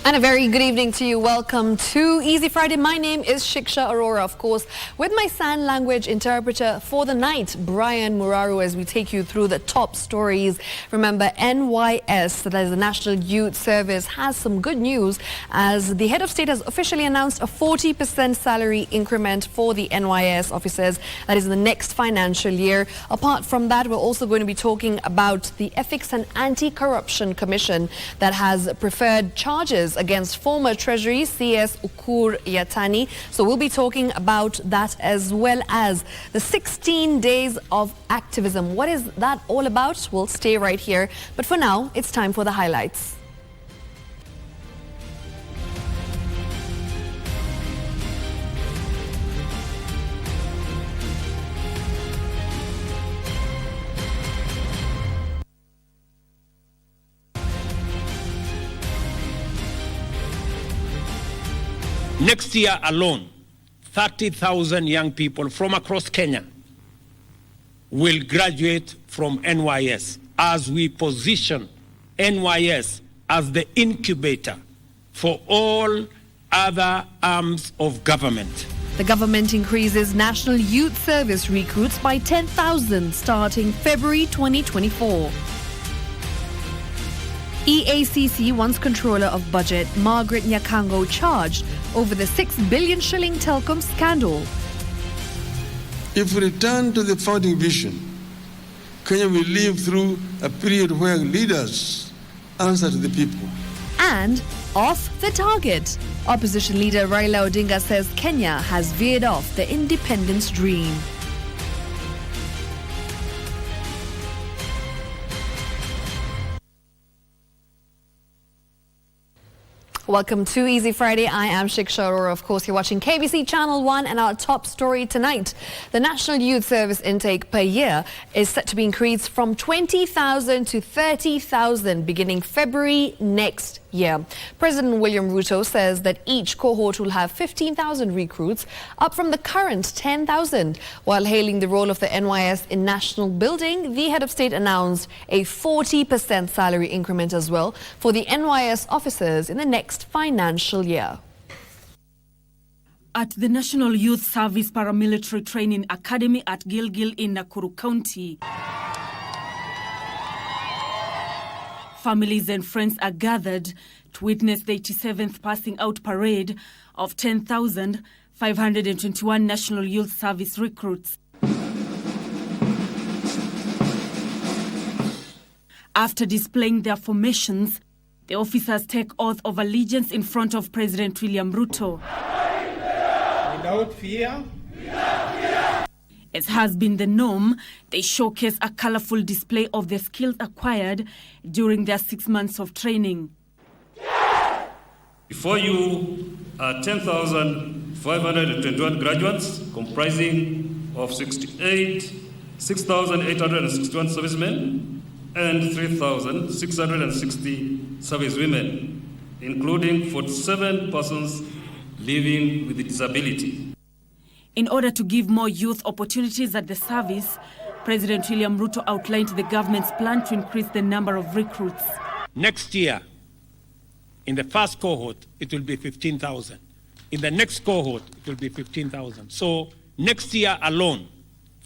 And a very good evening to you. Welcome to Easy Friday. My name is Shiksha, Arora, of course, with my sign language interpreter for the night, Brian Muraru, as we take you through the top stories. Remember, NYS, that is the National Youth Service, has some good news as the head of state has officially announced a 40% salary increment for the NYS officers. That is in the next financial year. Apart from that, we're also going to be talking about the Ethics and Anti-Corruption Commission that has preferred charges against former Treasury CS Ukur Yatani. So we'll be talking about that as well as the 16 days of activism. What is that all about? We'll stay right here. But for now, it's time for the highlights. Next year alone, 30,000 young people from across Kenya will graduate from NYS as we position NYS as the incubator for all other arms of government. The government increases National Youth Service recruits by 10,000 starting February 2024. EACC wants Controller of Budget Margaret Nyakango charged over the 6 billion shilling telecom scandal. If we return to the founding vision, Kenya will live through a period where leaders answer to the people. And off the target. Opposition leader Raila Odinga says Kenya has veered off the independence dream. Welcome to Easy Friday. I am Shiksha Arora. Of course, you're watching KBC Channel 1 and our top story tonight. The National Youth Service intake per year is set to be increased from 20,000 to 30,000 beginning February next year. President William Ruto says that each cohort will have 15,000 recruits, up from the current 10,000. While hailing the role of the NYS in national building, the head of state announced a 40% salary increment as well for the NYS officers in the next financial year. At the National Youth Service Paramilitary Training Academy at Gilgil in Nakuru County, families and friends are gathered to witness the 87th passing out parade of 10,521 National Youth Service recruits. After displaying their formations, the officers take oath of allegiance in front of President William Ruto. Without fear. As has been the norm, they showcase a colorful display of the skills acquired during their 6 months of training. Before you are 10,521 graduates comprising of 6,861 servicemen and 3,660 servicewomen, including 47 persons living with disability. In order to give more youth opportunities at the service, President William Ruto outlined the government's plan to increase the number of recruits. Next year, in the first cohort, it will be 15,000. In the next cohort, it will be 15,000. So next year alone,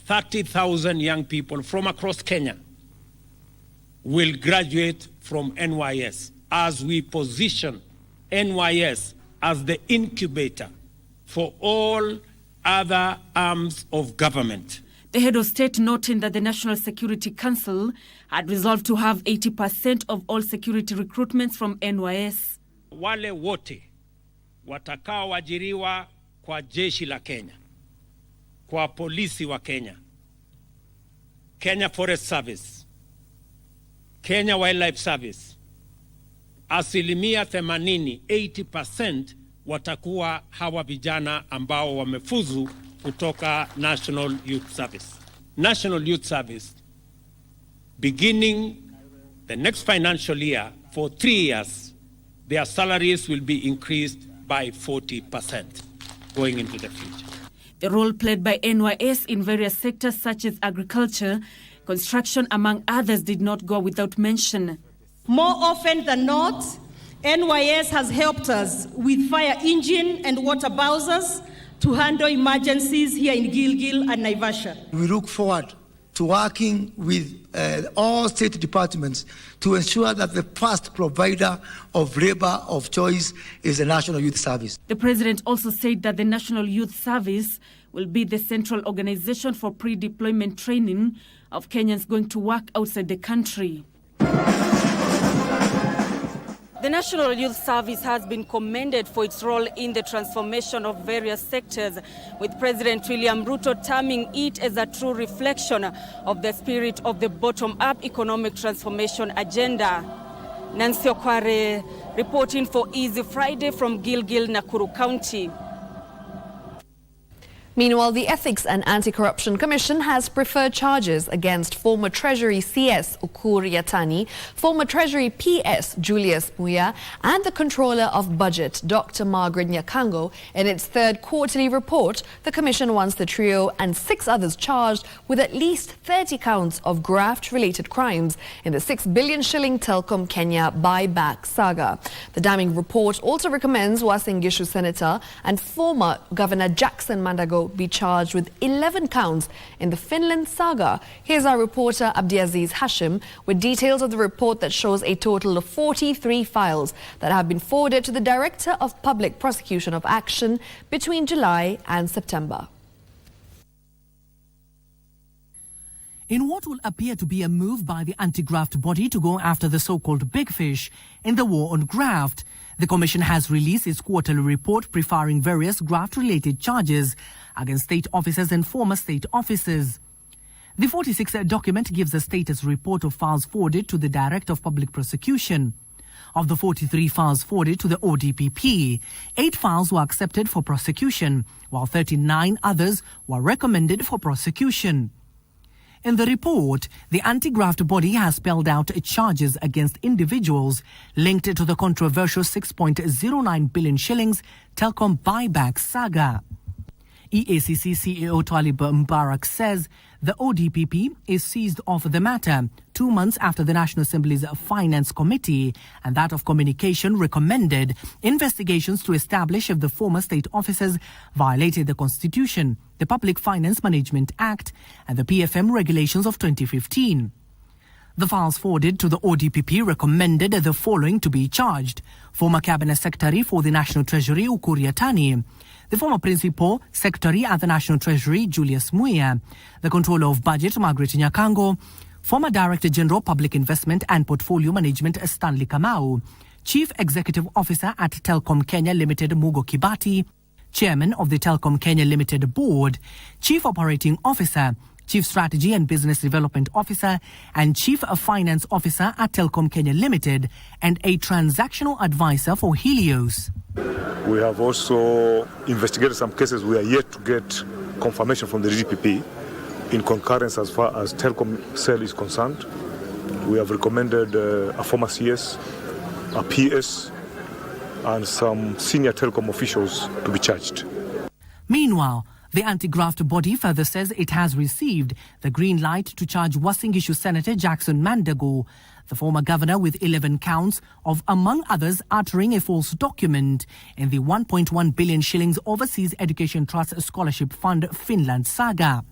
30,000 young people from across Kenya will graduate from NYS as we position NYS as the incubator for all other arms of government. The head of state noting that the National Security Council had resolved to have 80% of all security recruitments from NYS. Wale wote watakaoajiriwa kwa jeshi la Kenya, kwa polisi wa Kenya, Kenya Forest Service, Kenya Wildlife Service, asilimia 80, 80% watakuwa hawa vijana ambao wamefuzu kutoka National Youth Service. National Youth Service, beginning the next financial year, for 3 years, their salaries will be increased by 40% going into the future. The role played by NYS in various sectors such as agriculture, construction, among others, did not go without mention. More often than not, NYS has helped us with fire engine and water bowsers to handle emergencies here in Gilgil and Naivasha. We look forward to working with all state departments to ensure that the first provider of labor of choice is the National Youth Service. The president also said that the National Youth Service will be the central organization for pre-deployment training of Kenyans going to work outside the country. The National Youth Service has been commended for its role in the transformation of various sectors, with President William Ruto terming it as a true reflection of the spirit of the bottom-up economic transformation agenda. Nancy Okware reporting for Easy Friday from Gilgil, Nakuru County. Meanwhile, the Ethics and Anti-Corruption Commission has preferred charges against former Treasury CS Ukur Yatani, former Treasury PS Julius Muya, and the Controller of Budget Dr. Margaret Nyakango. In its third quarterly report, the Commission wants the trio and 6 others charged with at least 30 counts of graft-related crimes in the 6 billion shilling Telkom Kenya buyback saga. The damning report also recommends Uasin Gishu Senator and former Governor Jackson Mandago be charged with 11 counts in the Finland saga. Here's our reporter Abdiaziz Hashim with details of the report that shows a total of 43 files that have been forwarded to the Director of Public Prosecution of Action between July and September. In what will appear to be a move by the anti-graft body to go after the so-called big fish in the war on graft, the Commission has released its quarterly report preferring various graft-related charges against state officers and former state officers. The 46th document gives a status report of files forwarded to the Director of Public Prosecution. Of the 43 files forwarded to the ODPP, 8 files were accepted for prosecution, while 39 others were recommended for prosecution. In the report, the anti-graft body has spelled out charges against individuals linked to the controversial 6.09 billion shillings Telkom buyback saga. EACC CEO Talib Mbarak says the ODPP is seized of the matter 2 months after the National Assembly's Finance Committee and that of Communication recommended investigations to establish if the former state officers violated the Constitution, the Public Finance Management Act and the PFM regulations of 2015. The files forwarded to the ODPP recommended the following to be charged: former Cabinet Secretary for the National Treasury Ukur Yatani, the former Principal Secretary at the National Treasury Julius Muya, the Controller of Budget Margaret Nyakango, former Director General Public Investment and Portfolio Management Stanley Kamau, Chief Executive Officer at Telkom Kenya Limited Mugo Kibati, Chairman of the Telkom Kenya Limited Board, Chief Operating Officer, Chief Strategy and Business Development Officer and Chief Finance Officer at Telkom Kenya Limited, and a transactional advisor for Helios. We have also investigated some cases we are yet to get confirmation from the DPP in concurrence as far as Telkom cell is concerned. We have recommended a former CS, a PS, and some senior Telkom officials to be charged. Meanwhile, the anti-graft body further says it has received the green light to charge Uasin Gishu Senator Jackson Mandago, the former governor, with 11 counts of, among others, uttering a false document in the 1.1 billion shillings Overseas Education Trust Scholarship Fund Finland saga.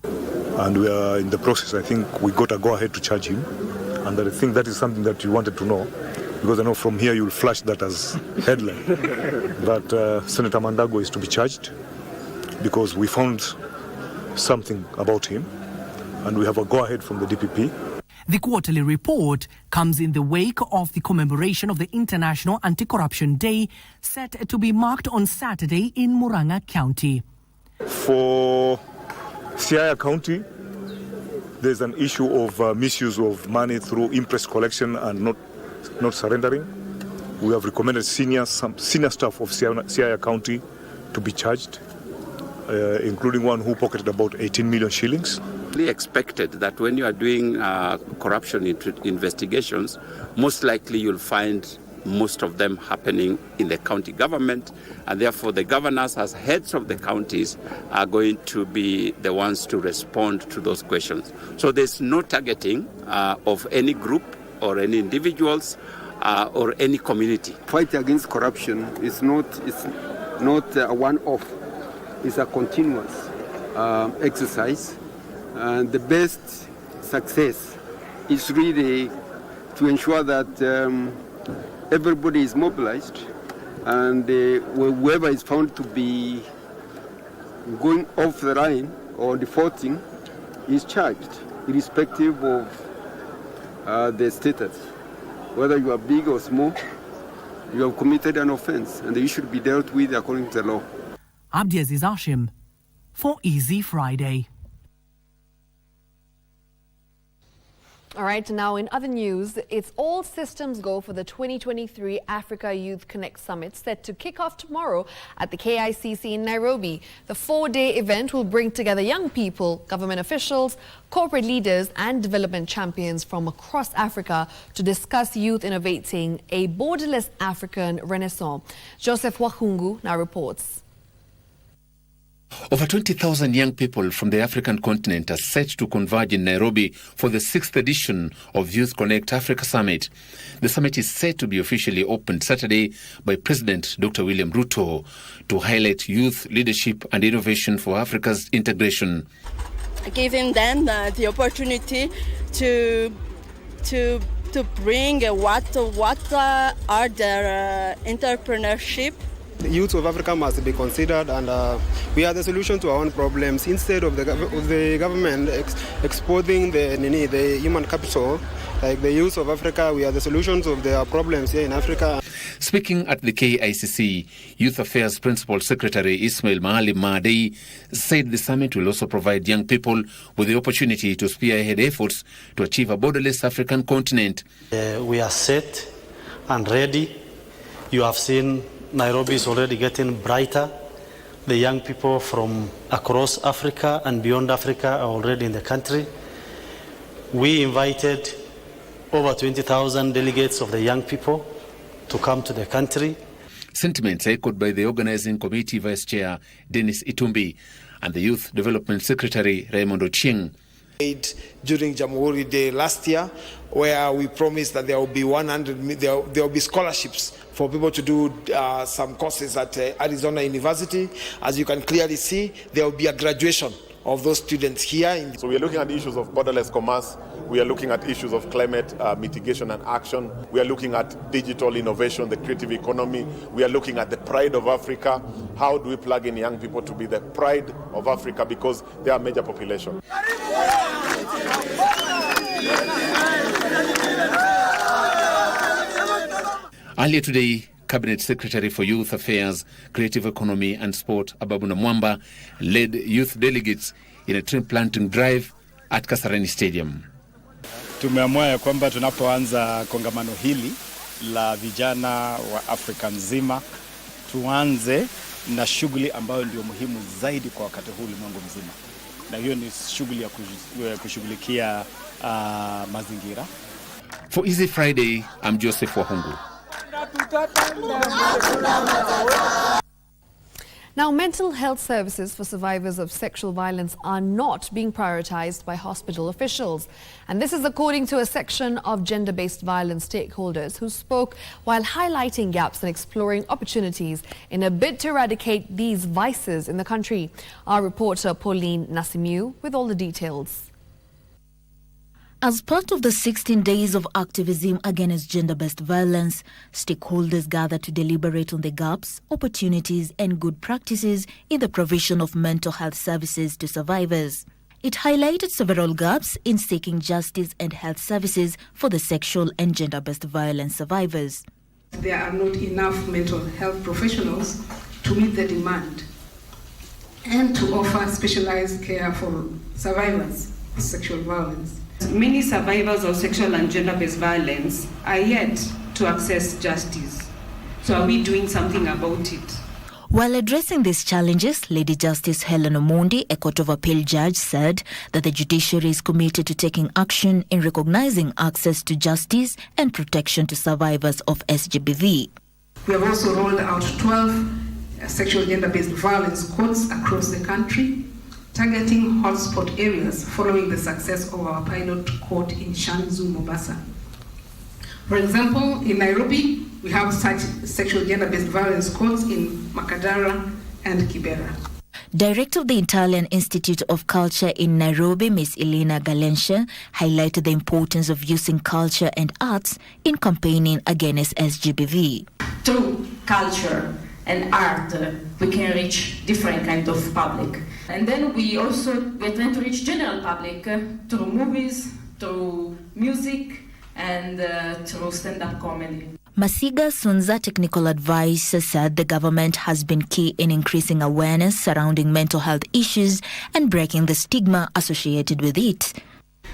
And we are in the process. I think we got a go-ahead to charge him. And I think that is something that you wanted to know, because I know from here you'll flash that as headline. That Senator Mandago is to be charged, because we found something about him and we have a go-ahead from the DPP. The quarterly report comes in the wake of the commemoration of the International Anti-Corruption Day, set to be marked on Saturday in Murang'a County. For Siaya County, there's an issue of misuse of money through interest collection and not surrendering. We have recommended some senior staff of Siaya County to be charged, including one who pocketed about 18 million shillings. We expected that when you are doing corruption investigations, most likely you'll find most of them happening in the county government, and therefore the governors as heads of the counties are going to be the ones to respond to those questions. So there's no targeting of any group or any individuals. or any community. Fight against corruption is not a one-off. It's a continuous exercise. And the best success is really to ensure that everybody is mobilized, and whoever is found to be going off the line or defaulting is charged, irrespective of the status. Whether you are big or small, you have committed an offense, and you should be dealt with according to the law. Abdiaziz Ashim for Easy Friday. All right, now in other news, it's all systems go for the 2023 Africa Youth Connekt Summit set to kick off tomorrow at the KICC in Nairobi. The 4-day event will bring together young people, government officials, corporate leaders and development champions from across Africa to discuss youth innovating a borderless African renaissance. Joseph Wahungu now reports. Over 20,000 young people from the African continent are set to converge in Nairobi for the 6th edition of Youth Connekt Africa Summit. The summit is set to be officially opened Saturday by President Dr. William Ruto to highlight youth leadership and innovation for Africa's integration. Giving them the opportunity to bring what are their entrepreneurship. The youth of Africa must be considered, and we are the solution to our own problems. Instead of the government exposing the human capital, like the youth of Africa, we are the solutions of their problems here in Africa. Speaking at the KICC, Youth Affairs Principal Secretary Ismail Maalim Mahdi said the summit will also provide young people with the opportunity to spearhead efforts to achieve a borderless African continent. We are set and ready. You have seen Nairobi is already getting brighter. The young people from across Africa and beyond Africa are already in the country. We invited over 20,000 delegates of the young people to come to the country. Sentiments echoed by the organizing committee vice chair Dennis Itumbi and the youth development secretary Raymond Ochieng. During Jamhuri Day last year, where we promised that there will be there will be scholarships for people to do some courses at Arizona University. As you can clearly see, there will be a graduation of those students here. So we are looking at issues of borderless commerce. We are looking at issues of climate mitigation and action. We are looking at digital innovation, the creative economy. We are looking at the pride of Africa. How do we plug in young people to be the pride of Africa, because they are a major population. Earlier today, Cabinet Secretary for Youth Affairs, Creative Economy and Sport, Ababuna Mwamba, led youth delegates in a tree planting drive at Kasarani Stadium. Tumeamua ya kwamba tunapoanza kongamano hili la vijana wa Afrika nzima, tuanze na shughuli ambayo ndio muhimu zaidi kwa wakati huu ulimwengu mzima. Na hiyo ni shughuli ya kushughulikia mazingira. For Easy Friday, I'm Joseph Wahungu. Now, mental health services for survivors of sexual violence are not being prioritized by hospital officials. And this is according to a section of gender-based violence stakeholders who spoke while highlighting gaps and exploring opportunities in a bid to eradicate these vices in the country. Our reporter Pauline Nasimiu with all the details. As part of the 16 days of activism against gender-based violence, stakeholders gather to deliberate on the gaps, opportunities and good practices in the provision of mental health services to survivors. It highlighted several gaps in seeking justice and health services for the sexual and gender-based violence survivors. There are not enough mental health professionals to meet the demand and to offer specialized care for survivors of sexual violence. Many survivors of sexual and gender-based violence are yet to access justice. So are we doing something about it? While addressing these challenges, Lady Justice Helen Omondi, a Court of Appeal judge, said that the judiciary is committed to taking action in recognizing access to justice and protection to survivors of SGBV. We have also rolled out 12 sexual gender-based violence courts across the country, targeting hotspot areas following the success of our pilot court in Shanzu, Mombasa. For example, in Nairobi, we have such sexual gender-based violence courts in Makadara and Kibera. Director of the Italian Institute of Culture in Nairobi, Ms. Elena Galensha, highlighted the importance of using culture and arts in campaigning against SGBV. Through culture and art, we can reach different kind of public. And then we're trying to reach general public through movies, through music, and through stand-up comedy. Masiga Sunza, technical advisor, said the government has been key in increasing awareness surrounding mental health issues and breaking the stigma associated with it.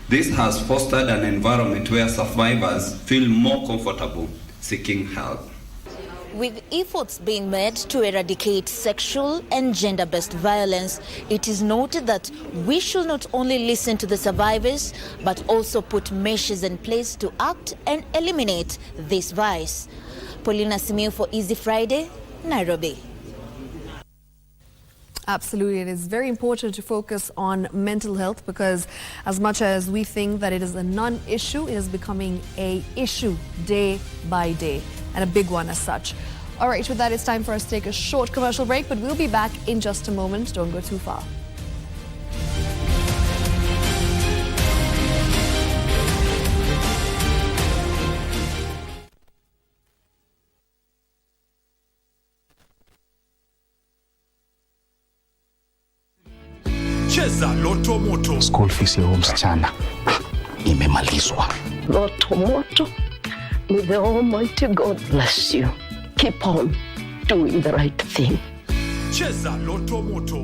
This has fostered an environment where survivors feel more comfortable seeking help. With efforts being made to eradicate sexual and gender-based violence, it is noted that we should not only listen to the survivors, but also put measures in place to act and eliminate this vice. Paulina Simiu for Easy Friday, Nairobi. Absolutely. It is very important to focus on mental health because as much as we think that it is a non-issue, it is becoming an issue day by day, and a big one as such. All right, with that, it's time for us to take a short commercial break, but we'll be back in just a moment. Don't go too far. Cheza Loto Moto. School fees ya msichana imemalizwa. Loto Moto. May the Almighty God bless you. Keep on doing the right thing. Cheza Loto Moto.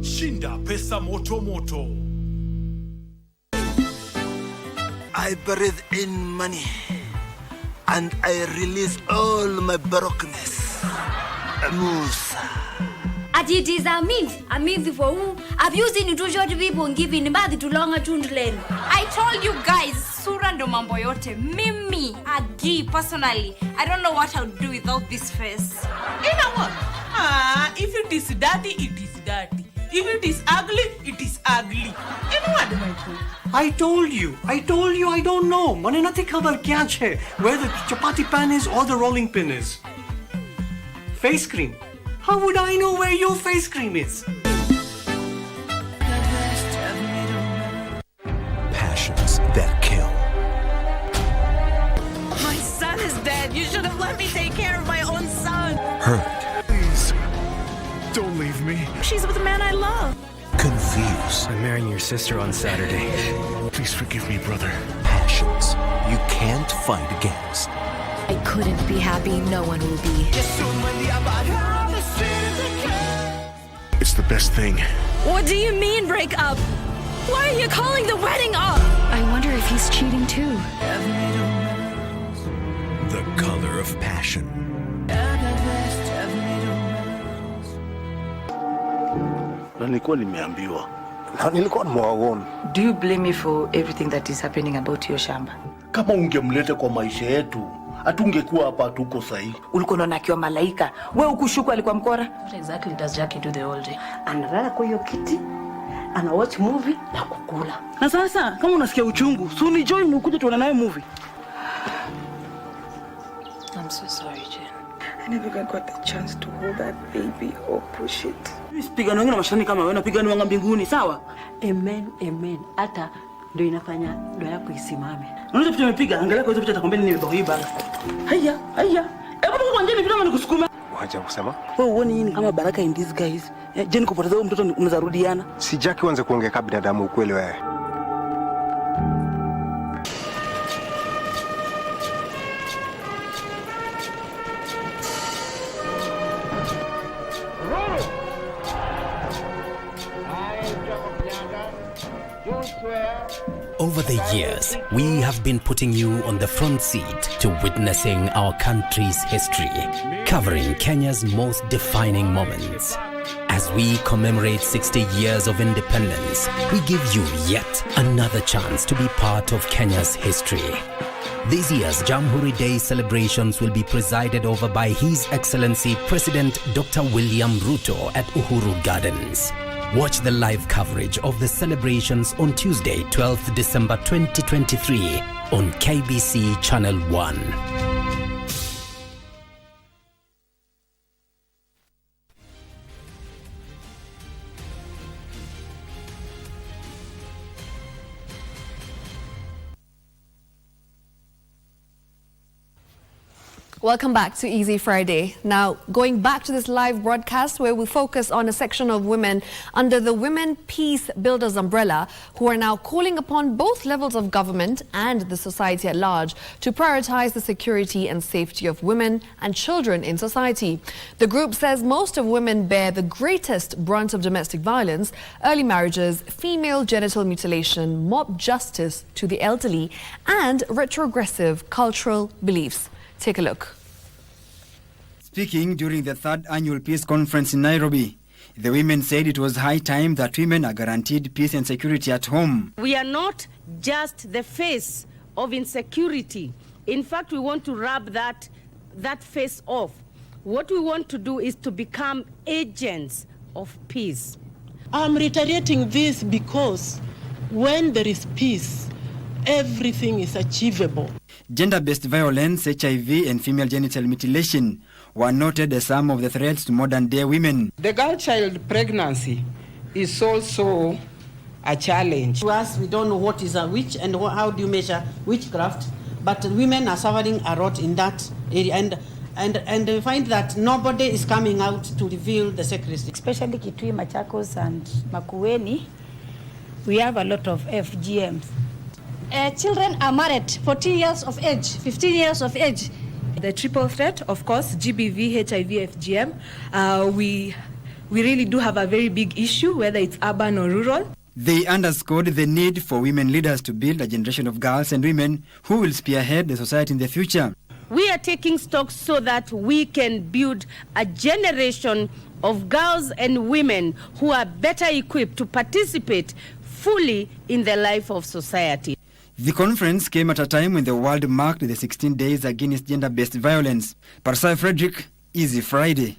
Shinda pesa moto moto. I breathe in money and I release all my brokenness. Musa. It is a means for who? I've used it to short people and giving bad to longer tundlen. I told you guys, Sura ndo mambo yote. Mimi, Agi, personally, I don't know what I'll do without this face. You know what? If it is dirty, it is dirty. If it is ugly, it is ugly. You know what, Michael? I told you, I don't know. Mane nati khabar kya chhe? Where the chapati pan is or the rolling pin is. Face cream. How would I know where your face cream is? Passions that kill. My son is dead. You should have let me take care of my own son. Hurt. Please, don't leave me. She's with the man I love. Confused. I'm marrying your sister on Saturday. Please forgive me, brother. Passions you can't fight against. I couldn't be happy, no one will be. It's the best thing. What do you mean break up? Why are you calling the wedding off? I wonder if he's cheating too. The color of passion. Nilikuwa nimeambiwa. Nilikuwa nimewaona. Do you blame me for everything that is happening about your shamba? Kama ungemleta kwa maisha yetu, hatungekuwa hapa tuko sahi. Ulikuwa unaona akiwa malaika. Wewe ukushuku alikuwa mkora? What exactly does Jackie do the whole day? Analala kwa hiyo kiti, ana watch movie na kukula. Na sasa kama unasikia uchungu, so ni join ukuje tuone naye movie. I'm so sorry, Jen. I never got the chance to hold that baby or push it. Pigano wangu na mashani kama wewe napigano wangu mbinguni, sawa? Amen, amen. Hata ndio inafanya ndoa yako isimame. Unaweza picha umepiga, angalia kwa hizo picha atakwambia nini nimekuiba. Haya. Hebu kwa nje nipita mimi nikusukuma. Wacha kusema. Wewe uone nini kama baraka in these guys? Jen kupoteza huyo mtoto unaweza rudiana. Si Jackie uanze kuongea kama binadamu ukweli wewe. Over the years, we have been putting you on the front seat to witnessing our country's history, covering Kenya's most defining moments. As we commemorate 60 years of independence, we give you yet another chance to be part of Kenya's history. This year's Jamhuri Day celebrations will be presided over by His Excellency President Dr. William Ruto at Uhuru Gardens. Watch the live coverage of the celebrations on Tuesday, 12th December 2023 on KBC Channel 1. Welcome back to Easy Friday. Now, going back to this live broadcast where we focus on a section of women under the Women Peace Builders umbrella who are now calling upon both levels of government and the society at large to prioritize the security and safety of women and children in society. The group says most of women bear the greatest brunt of domestic violence, early marriages, female genital mutilation, mob justice to the elderly, and retrogressive cultural beliefs. Take a look. Speaking during the 3rd Annual Peace Conference in Nairobi, the women said it was high time that women are guaranteed peace and security at home. We are not just the face of insecurity. In fact, we want to rub that face off. What we want to do is to become agents of peace. I'm reiterating this because when there is peace, everything is achievable. Gender-based violence, HIV, and female genital mutilation were noted as some of the threats to modern-day women. The girl-child pregnancy is also a challenge. To us, we don't know what is a witch and how do you measure witchcraft, but women are suffering a lot in that area, and we find that nobody is coming out to reveal the secrecy. Especially Kitui, Machakos, and Makueni, we have a lot of FGMs. Children are married 14 years of age, 15 years of age. The triple threat, of course, GBV, HIV, FGM, we really do have a very big issue, whether it's urban or rural. They underscored the need for women leaders to build a generation of girls and women who will spearhead the society in the future. We are taking stock so that we can build a generation of girls and women who are better equipped to participate fully in the life of society. The conference came at a time when the world marked the 16 days against gender-based violence. Parsai Frederick, Easy Friday.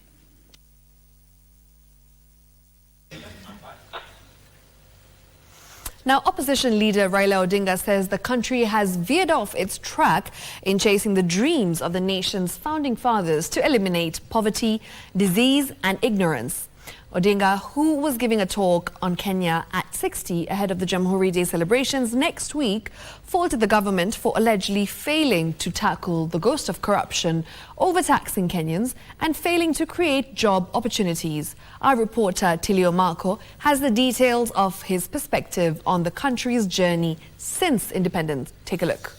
Now, opposition leader Raila Odinga says the country has veered off its track in chasing the dreams of the nation's founding fathers to eliminate poverty, disease and ignorance. Odinga, who was giving a talk on Kenya at 60 ahead of the Jamhuri Day celebrations next week, faulted the government for allegedly failing to tackle the ghost of corruption, overtaxing Kenyans and failing to create job opportunities. Our reporter Tilio Marco has the details of his perspective on the country's journey since independence. Take a look.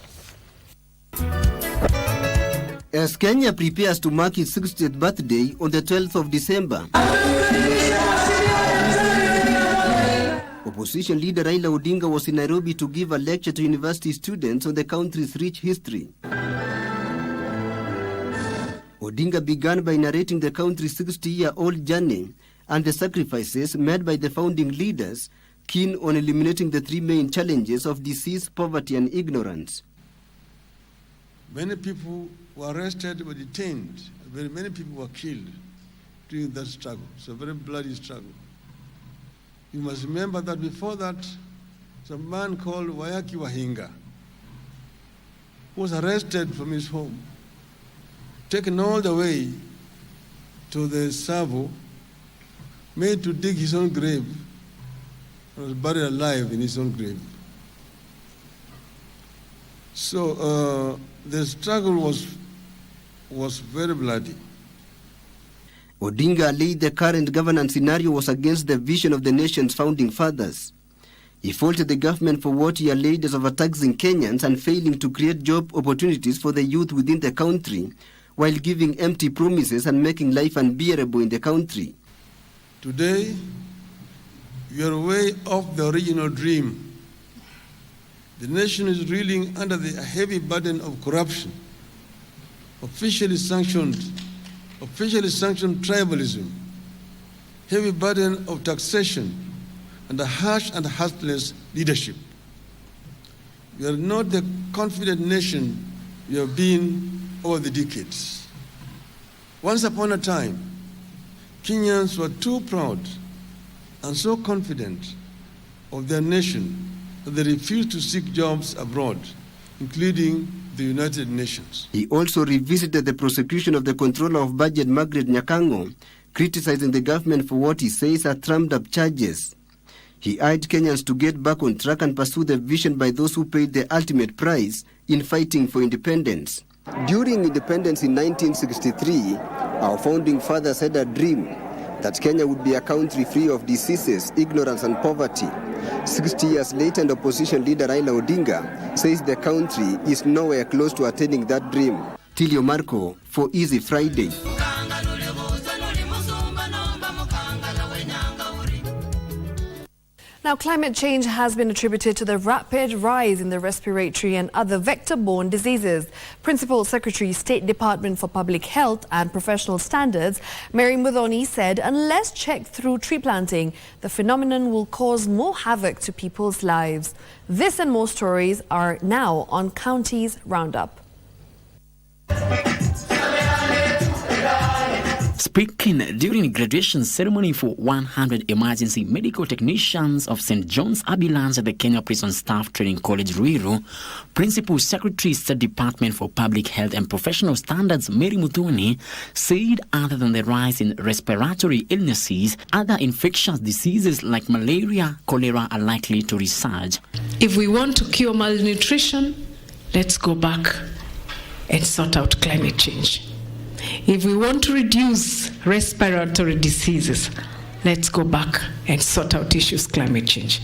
As Kenya prepares to mark its 60th birthday on the 12th of December, opposition leader Raila Odinga was in Nairobi to give a lecture to university students on the country's rich history. Odinga began by narrating the country's 60-year-old journey and the sacrifices made by the founding leaders, keen on eliminating the three main challenges of disease, poverty and ignorance. Many people were arrested, were detained. Very many people were killed during that struggle. It's a very bloody struggle. You must remember that before that, there's a man called Wayaki Wahinga who was arrested from his home, taken all the way to the Savo, made to dig his own grave, and was buried alive in his own grave. So the struggle was very bloody. Odinga alleged the current governance scenario was against the vision of the nation's founding fathers. He faulted the government for what he alleged as overtaxing Kenyans and failing to create job opportunities for the youth within the country, while giving empty promises and making life unbearable in the country. Today, you are way off the original dream. The nation is reeling under the heavy burden of corruption, officially sanctioned tribalism, heavy burden of taxation, and a harsh and heartless leadership. We are not the confident nation we have been over the decades. Once upon a time, Kenyans were too proud and so confident of their nation that they refused to seek jobs abroad including the United Nations. He also revisited the prosecution of the Controller of Budget, Margaret Nyakango, criticizing the government for what he says are trumped-up charges. He urged Kenyans to get back on track and pursue the vision by those who paid the ultimate price in fighting for independence. During independence in 1963, our founding fathers had a dream that Kenya would be a country free of diseases, ignorance and poverty. 60 years later, and opposition leader Raila Odinga says the country is nowhere close to attaining that dream. Tilio Marco for Easy Friday. Now, climate change has been attributed to the rapid rise in the respiratory and other vector-borne diseases. Principal Secretary, State Department for Public Health and Professional Standards, Mary Muthoni, said unless checked through tree planting, the phenomenon will cause more havoc to people's lives. This and more stories are now on County's Roundup. Speaking during the graduation ceremony for 100 emergency medical technicians of St. John's Ambulance at the Kenya Prison Staff Training College, Ruiru, Principal Secretary, State Department for Public Health and Professional Standards, Mary Muthoni, said other than the rise in respiratory illnesses, other infectious diseases like malaria, cholera are likely to resurge. If we want to cure malnutrition, let's go back and sort out climate change. If we want to reduce respiratory diseases, let's go back and sort out issues climate change.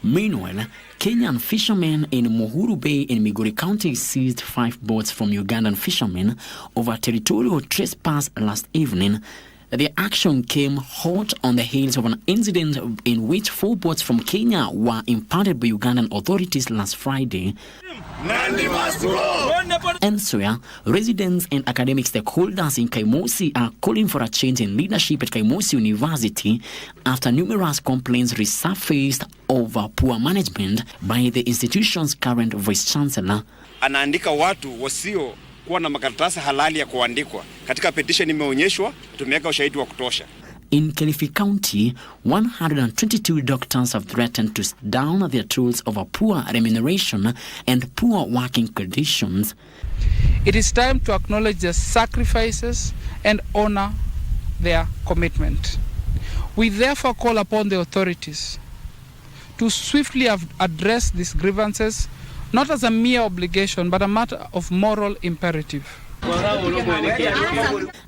Meanwhile, Kenyan fishermen in Muhuru Bay in Migori County seized 5 boats from Ugandan fishermen over territorial trespass last evening. The action came hot on the heels of an incident in which 4 boats from Kenya were impounded by Ugandan authorities last Friday. Elsewhere, residents and academic stakeholders in Kaimosi are calling for a change in leadership at Kaimosi University after numerous complaints resurfaced over poor management by the institution's current vice-chancellor. Anaandika watu wasio kuwa na makaratasi halali ya kuandikwa. Katika petition imeonyeshwa, tumeweka ushahidi wa kutosha. In Kilifi County, 122 doctors have threatened to down their tools over poor remuneration and poor working conditions. It is time to acknowledge their sacrifices and honor their commitment. We therefore call upon the authorities to swiftly address these grievances, not as a mere obligation, but a matter of moral imperative.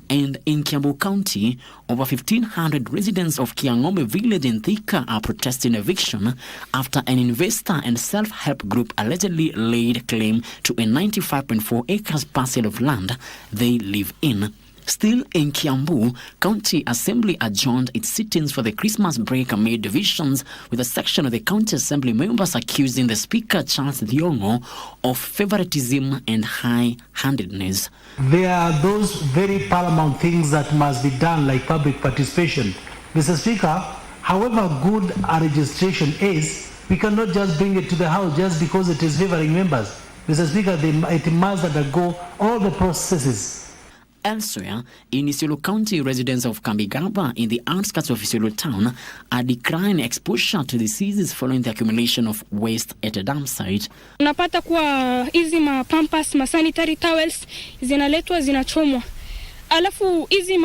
And in Kiambu County, over 1,500 residents of Kiangome village in Thika are protesting eviction after an investor and self-help group allegedly laid claim to a 95.4 acres parcel of land they live in. Still in Kiambu, County Assembly adjourned its sittings for the Christmas break amid divisions, with a section of the County Assembly members accusing the Speaker, Charles Thiongo, of favoritism and high-handedness. There are those very paramount things that must be done, like public participation. Mr. Speaker, however good our registration is, we cannot just bring it to the House just because it is favoring members. Mr. Speaker, it must undergo all the processes. Elsewhere, in Isiolo County, residents of Kambigaba in the outskirts of Isiolo town are decrying exposure to diseases following the accumulation of waste at a dump site. Unapata kuwa hizi pampers, sanitary towels zinaletwa zinachomwa. Alafu hizi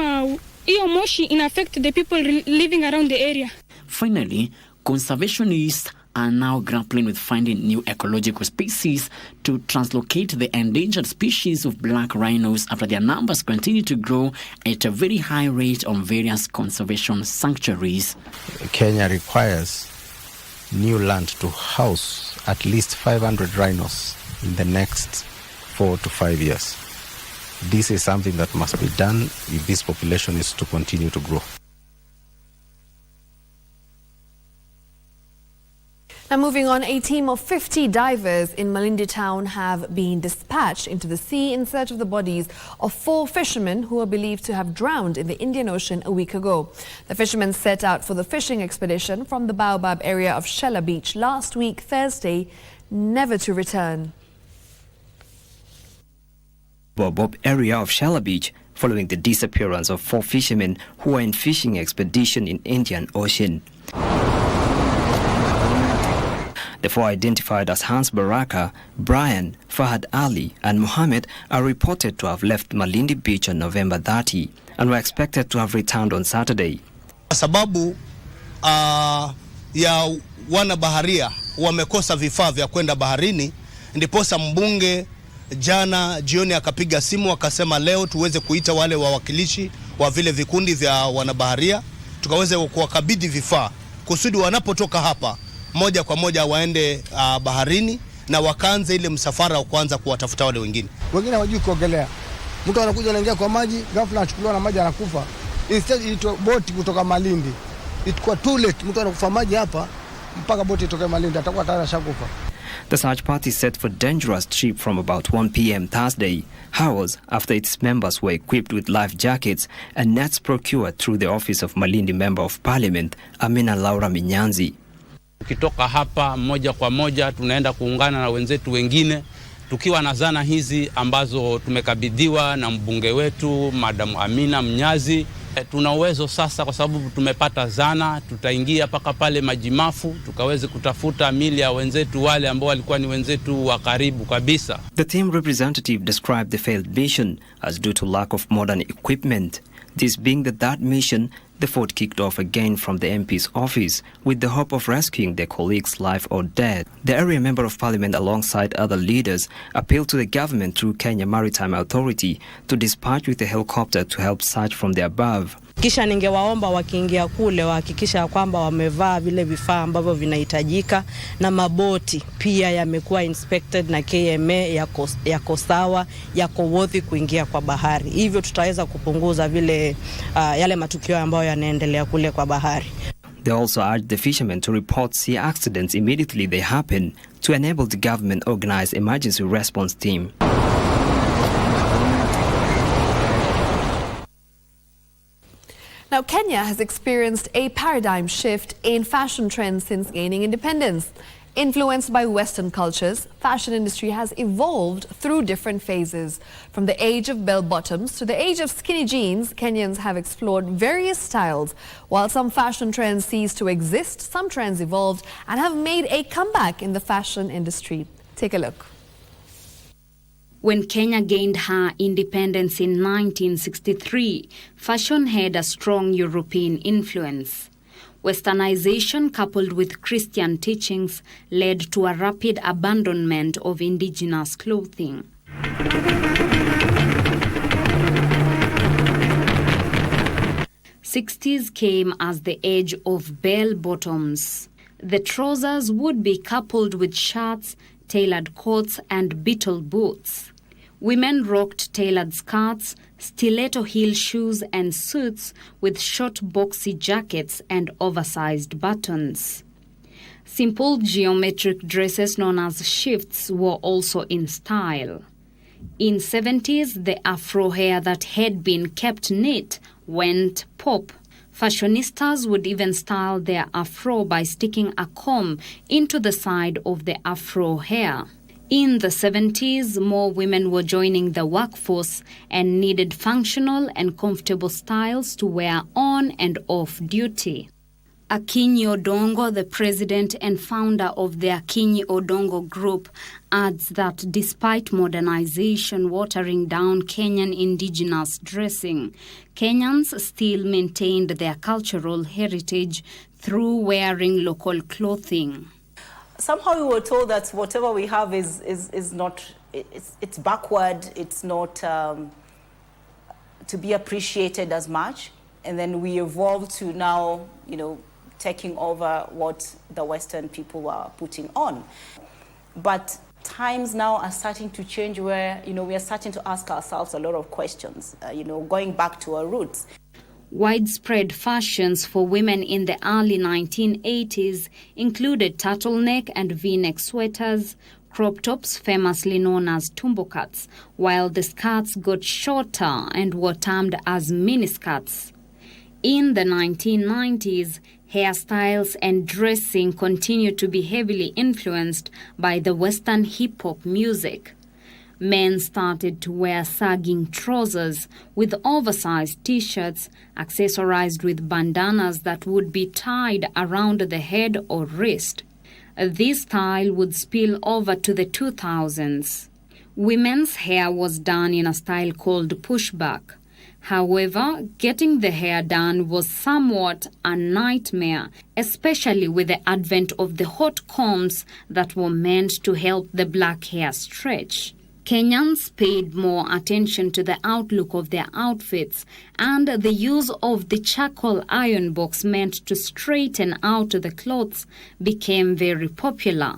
hiyo moshi ina affect the people living around the area. Finally, conservationists are now grappling with finding new ecological species to translocate the endangered species of black rhinos after their numbers continue to grow at a very high rate on various conservation sanctuaries. Kenya requires new land to house at least 500 rhinos in the next 4 to 5 years. This is something that must be done if this population is to continue to grow. Now moving on, a team of 50 divers in Malindi town have been dispatched into the sea in search of the bodies of 4 fishermen who are believed to have drowned in the Indian Ocean a week ago. The fishermen set out for the fishing expedition from the Baobab area of Shella Beach last week, Thursday, never to return. Baobab area of Shella Beach following the disappearance of 4 fishermen who were in fishing expedition in Indian Ocean. The four identified as Hans Baraka, Brian, Fahad Ali and Mohammed are reported to have left Malindi Beach on November 30 and were expected to have returned on Saturday. Sababu ya wana baharia wamekosa vifaa vya kwenda baharini, ndiposa mbunge jana jioni akapiga simu akasema leo tuweze kuita wale wawakilishi wa vile vikundi vya wanabaharia tukaweze kuwakabidhi vifaa kusudi wanapotoka hapa moja kwa moja waende baharini na wakaanze ile msafara wa kwanza kuwatafuta wale wengine. Wengine hawajui kuogelea. Mtu anakuja anaingia kwa maji, ghafla anachukuliwa na maji anakufa. Instead ito boti kutoka Malindi. Itakuwa too late, mtu anakufa maji hapa mpaka boti itoke Malindi atakuwa tayari ashakufa. The search party set for dangerous trip from about 1 p.m. Thursday. Hours after its members were equipped with life jackets and nets procured through the office of Malindi Member of Parliament, Amina Laura Minyanzi. Tukitoka hapa moja kwa moja tunaenda kuungana na wenzetu wengine tukiwa na zana hizi ambazo tumekabidhiwa na mbunge wetu Madam Amina Mnyazi. Tuna uwezo sasa kwa sababu tumepata zana, tutaingia paka pale Majimafu tukaweze kutafuta mili ya wenzetu wale ambao walikuwa ni wenzetu wa karibu kabisa. The team representative described the failed mission as due to lack of modern equipment. This being the third mission, the fort kicked off again from the MP's office with the hope of rescuing their colleagues' life or death. The area member of parliament alongside other leaders appealed to the government through Kenya Maritime Authority to dispatch with a helicopter to help search from the above. Kisha ningewaomba wakiingia kule wahakikisha kwamba wamevaa vile vifaa ambavyo vinahitajika na maboti pia yamekuwa inspected na KMA yako sawa, yako worthy kuingia kwa bahari. Hivyo tutaweza kupunguza vile yale matukio ambayo yanaendelea kule kwa bahari. They also urged the fishermen to report sea accidents immediately they happen to enable the government organize emergency response team. Now, Kenya has experienced a paradigm shift in fashion trends since gaining independence. Influenced by Western cultures, fashion industry has evolved through different phases. From the age of bell-bottoms to the age of skinny jeans, Kenyans have explored various styles. While some fashion trends ceased to exist, some trends evolved and have made a comeback in the fashion industry. Take a look. When Kenya gained her independence in 1963, fashion had a strong European influence. Westernization coupled with Christian teachings led to a rapid abandonment of indigenous clothing. '60s came as the age of bell-bottoms. The trousers would be coupled with shirts, tailored coats and beetle boots. Women rocked tailored skirts, stiletto heel shoes and suits with short boxy jackets and oversized buttons. Simple geometric dresses known as shifts were also in style. In '70s, the afro hair that had been kept neat went pop. Fashionistas would even style their afro by sticking a comb into the side of the afro hair. In the 70s, more women were joining the workforce and needed functional and comfortable styles to wear on and off duty. Akinyi Odongo, the president and founder of the Akinyi Odongo Group, adds that despite modernization watering down Kenyan indigenous dressing, Kenyans still maintained their cultural heritage through wearing local clothing. Somehow we were told that whatever we have is not, it's backward, it's not to be appreciated as much. And then we evolved to now, taking over what the Western people were putting on. But times now are starting to change where, we are starting to ask ourselves a lot of questions, going back to our roots. Widespread fashions for women in the early 1980s included turtleneck and V-neck sweaters, crop tops famously known as tumbo cuts, while the skirts got shorter and were termed as miniskirts. In the 1990s, hairstyles and dressing continued to be heavily influenced by the Western hip-hop music. Men started to wear sagging trousers with oversized t-shirts accessorized with bandanas that would be tied around the head or wrist. This style would spill over to the 2000s. Women's hair was done in a style called pushback. However, getting the hair done was somewhat a nightmare, especially with the advent of the hot combs that were meant to help the black hair stretch. Kenyans paid more attention to the outlook of their outfits, and the use of the charcoal iron box meant to straighten out the clothes became very popular.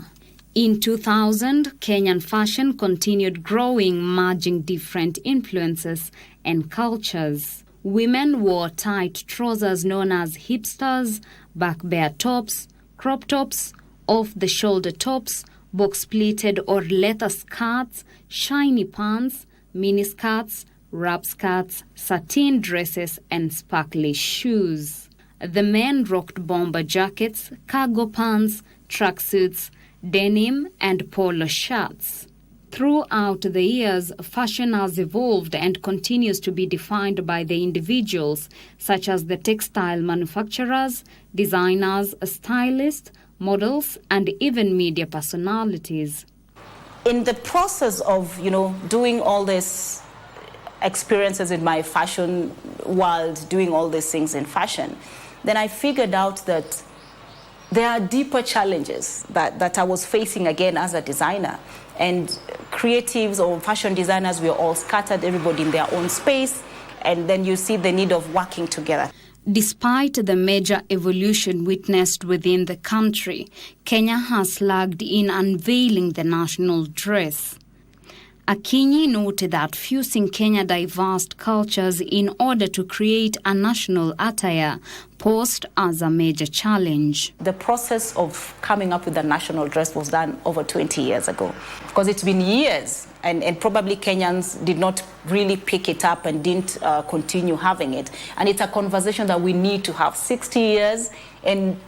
In 2000, Kenyan fashion continued growing, merging different influences and cultures. Women wore tight trousers known as hipsters, back-bare tops, crop tops, off-the-shoulder tops, box-pleated or leather skirts, shiny pants, miniskirts, wrap skirts, satin dresses, and sparkly shoes. The men rocked bomber jackets, cargo pants, tracksuits, denim, and polo shirts. Throughout the years, fashion has evolved and continues to be defined by the individuals, such as the textile manufacturers, designers, stylists, models, and even media personalities. In the process of, doing all these experiences in my fashion world, doing all these things in fashion, then I figured out that there are deeper challenges that I was facing again as a designer. And creatives or fashion designers, we are all scattered, everybody in their own space, and then you see the need of working together. Despite the major evolution witnessed within the country, Kenya has lagged in unveiling the national dress. Akinyi noted that fusing Kenya diverse cultures in order to create a national attire posed as a major challenge. The process of coming up with the national dress was done over 20 years ago, because it's been years, and probably Kenyans did not really pick it up and didn't continue having it. And it's a conversation that we need to have. 60 years, and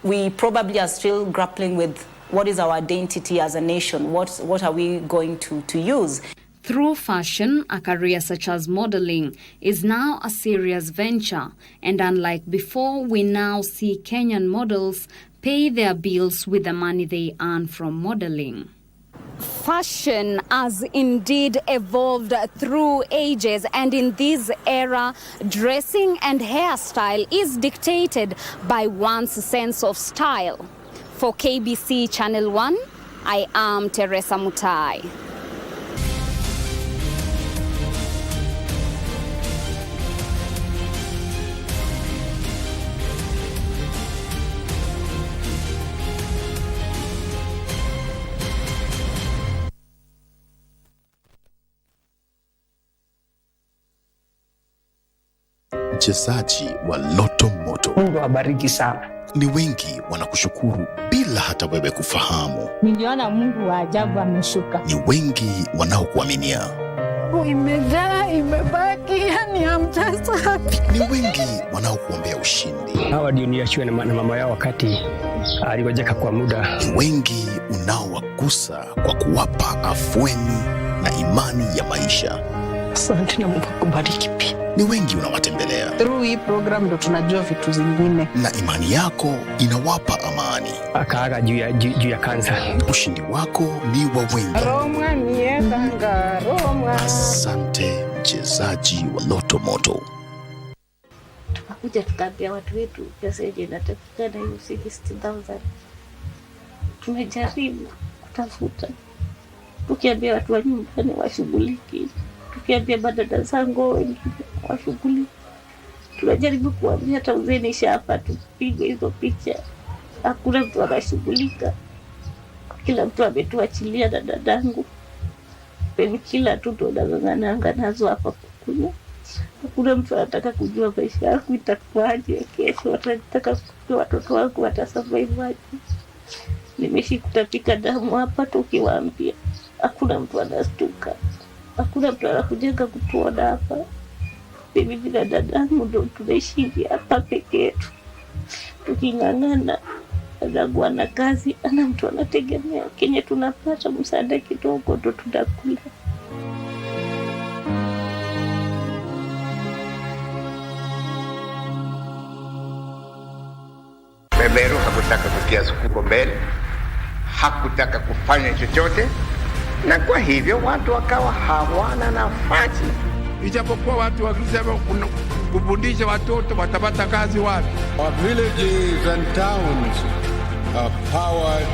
we probably are still grappling with what is our identity as a nation? What are we going to use? Through fashion, a career such as modeling is now a serious venture. And unlike before, we now see Kenyan models pay their bills with the money they earn from modeling. Fashion has indeed evolved through ages, and in this era, dressing and hairstyle is dictated by one's sense of style. For KBC Channel 1, I am Teresa Mutai. Mchezaji wa Loto Moto. Mungu abariki sana. Ni wengi wanakushukuru bila hata wewe kufahamu. Niliona Mungu wa ajabu ameshuka. Ni wengi wanaokuaminia. Imejaa, imebaki, yani hamtasabi. Ni wengi wanaokuombea ushindi. Hawa ndio niachiwe na mama yao wakati aligojeka kwa muda. Ni wengi unaowagusa kwa kuwapa afueni na imani ya maisha. Asante na Mungu akubariki pia. Ni wengi unawatembelea. Through hii program ndo tunajua vitu zingine. Na imani yako inawapa amani. Akaaga juu ya kansa. Ushindi wako ni wa wengi. Roma niendanga, Roma. Asante mchezaji wa Loto Moto. Tukakuja tukaambia watu wetu pesa yenye inatakikana hiyo 60,000. Tumejaribu kutafuta. Tukiambia watu wa nyumbani washughuliki. Tukiambia badada zangu wengine washughuli. Tunajaribu kuambia hata Uananisha hapa tupige hizo picha. Hakuna mtu anashughulika. Kila mtu ametuachilia na dadangu. Kila tu tunang'ang'ana nazo hapa kukunywa. Hakuna mtu anataka kujua maisha yangu itakuwaje kesho. Watataka kujua watoto wangu watasurvive aje. Nimeshikutapika damu hapa tukiwaambia. Hakuna mtu anastuka. Hakuna mtu anakujenga kutuona hapa. Mimi bila dadangu ndo tunaishi hapa peke yetu. Tuking'ang'ana, dadangu ana kazi, ana mtu anategemea. Kenye tunapata msaada kidogo ndo tunakula. Beberu hakutaka kusikia sukuko mbele. hakutaka kufanya chochote, na kwa hivyo watu wakawa hawana nafasi. Ijapokuwa watu wakisema kufundisha watoto watapata kazi wapi? Our villages and towns are powered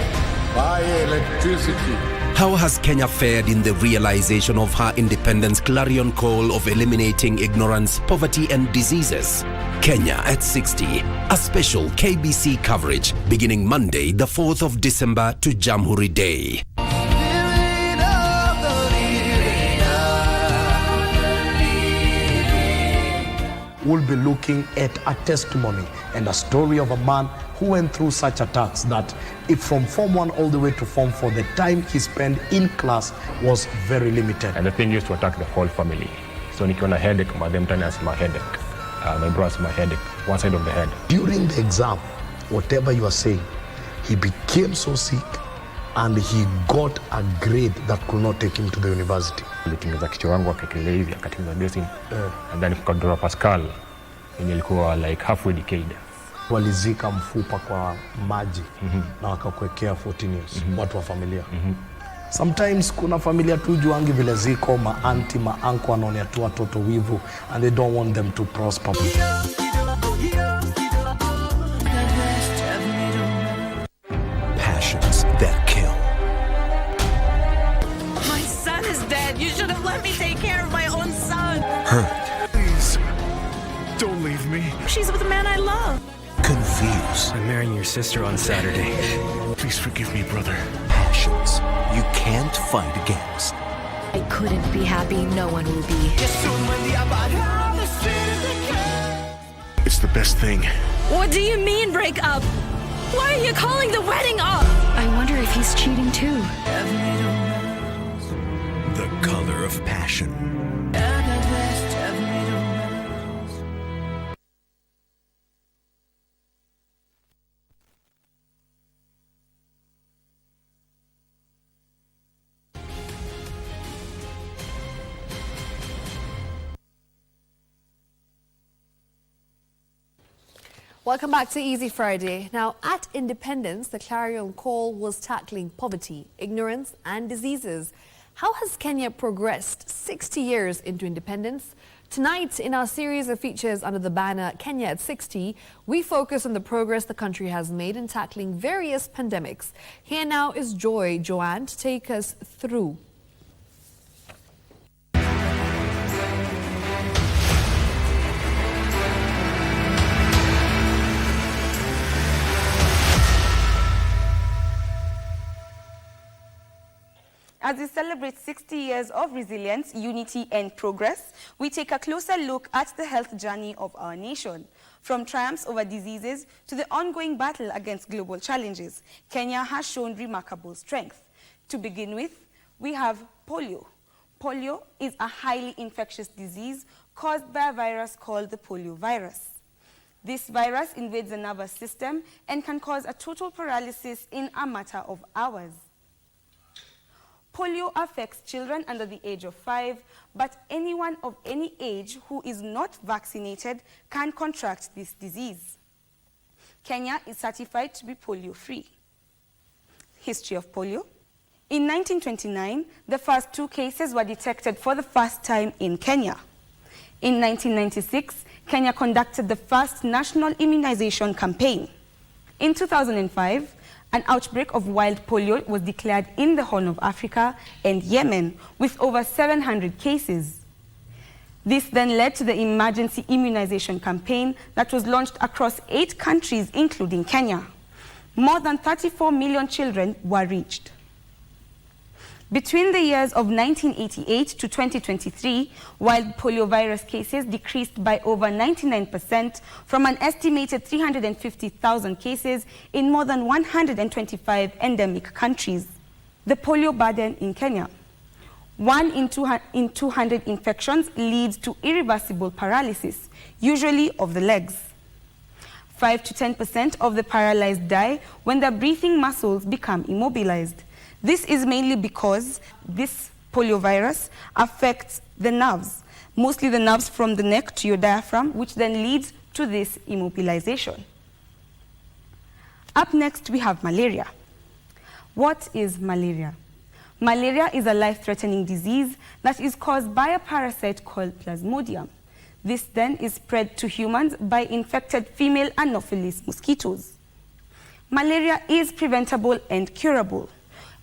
by electricity. How has Kenya fared in the realization of her independence clarion call of eliminating ignorance, poverty and diseases? Kenya at 60, a special KBC coverage beginning Monday, the 4th of December to Jamhuri Day. We'll be looking at a testimony and a story of a man who went through such attacks that if from Form 1 all the way to Form 4, the time he spent in class was very limited. And the thing used to attack the whole family. So nikiona headache, madam tani asema headache. My brother asema headache, one side of the head. During the exam, whatever you are saying, he became so sick and he got a grade that could not take him to the university. Alitingeza kichwa wangu akakelea hivi, akatingeza dressing. And then kukadora Pascal, yenye ilikuwa like halfway decayed. Walizika mfupa kwa maji na wakakuwekea 14 years, watu wa familia. Sometimes kuna familia tu juangi vile ziko, ma-auntie, ma-uncle wanaonea tu watoto wivu and they don't want them to prosper. Passions that kill. My son is dead. You should have let me take care of my own son. Hurt. Please, don't leave me. She's with the man I love. Confused. I'm marrying your sister on Saturday. Please forgive me, brother. Passions you can't fight against. I couldn't be happy, no one will be. It's the best thing. What do you mean break up? Why are you calling the wedding off? I wonder if he's cheating too. The color of passion. Welcome back to Easy Friday. Now, at Independence, the clarion call was tackling poverty, ignorance and diseases. How has Kenya progressed 60 years into independence? Tonight, in our series of features under the banner Kenya at 60, we focus on the progress the country has made in tackling various pandemics. Here now is Joy Joanne to take us through. As we celebrate 60 years of resilience, unity and progress, we take a closer look at the health journey of our nation. From triumphs over diseases to the ongoing battle against global challenges, Kenya has shown remarkable strength. To begin with, we have polio. Polio is a highly infectious disease caused by a virus called the polio virus. This virus invades the nervous system and can cause a total paralysis in a matter of hours. Polio affects children under the age of 5, but anyone of any age who is not vaccinated can contract this disease. Kenya is certified to be polio-free. History of polio. In 1929, the first 2 cases were detected for the first time in Kenya. In 1996, Kenya conducted the first national immunization campaign. In 2005, an outbreak of wild polio was declared in the Horn of Africa and Yemen with over 700 cases. This then led to the emergency immunization campaign that was launched across 8 countries, including Kenya. More than 34 million children were reached. Between the years of 1988 to 2023, wild poliovirus cases decreased by over 99% from an estimated 350,000 cases in more than 125 endemic countries. The polio burden in Kenya. 1 in 200 infections leads to irreversible paralysis, usually of the legs. 5 to 10% of the paralyzed die when their breathing muscles become immobilized. This is mainly because this poliovirus affects the nerves, mostly the nerves from the neck to your diaphragm, which then leads to this immobilization. Up next, we have malaria. What is malaria? Malaria is a life-threatening disease that is caused by a parasite called Plasmodium. This then is spread to humans by infected female Anopheles mosquitoes. Malaria is preventable and curable,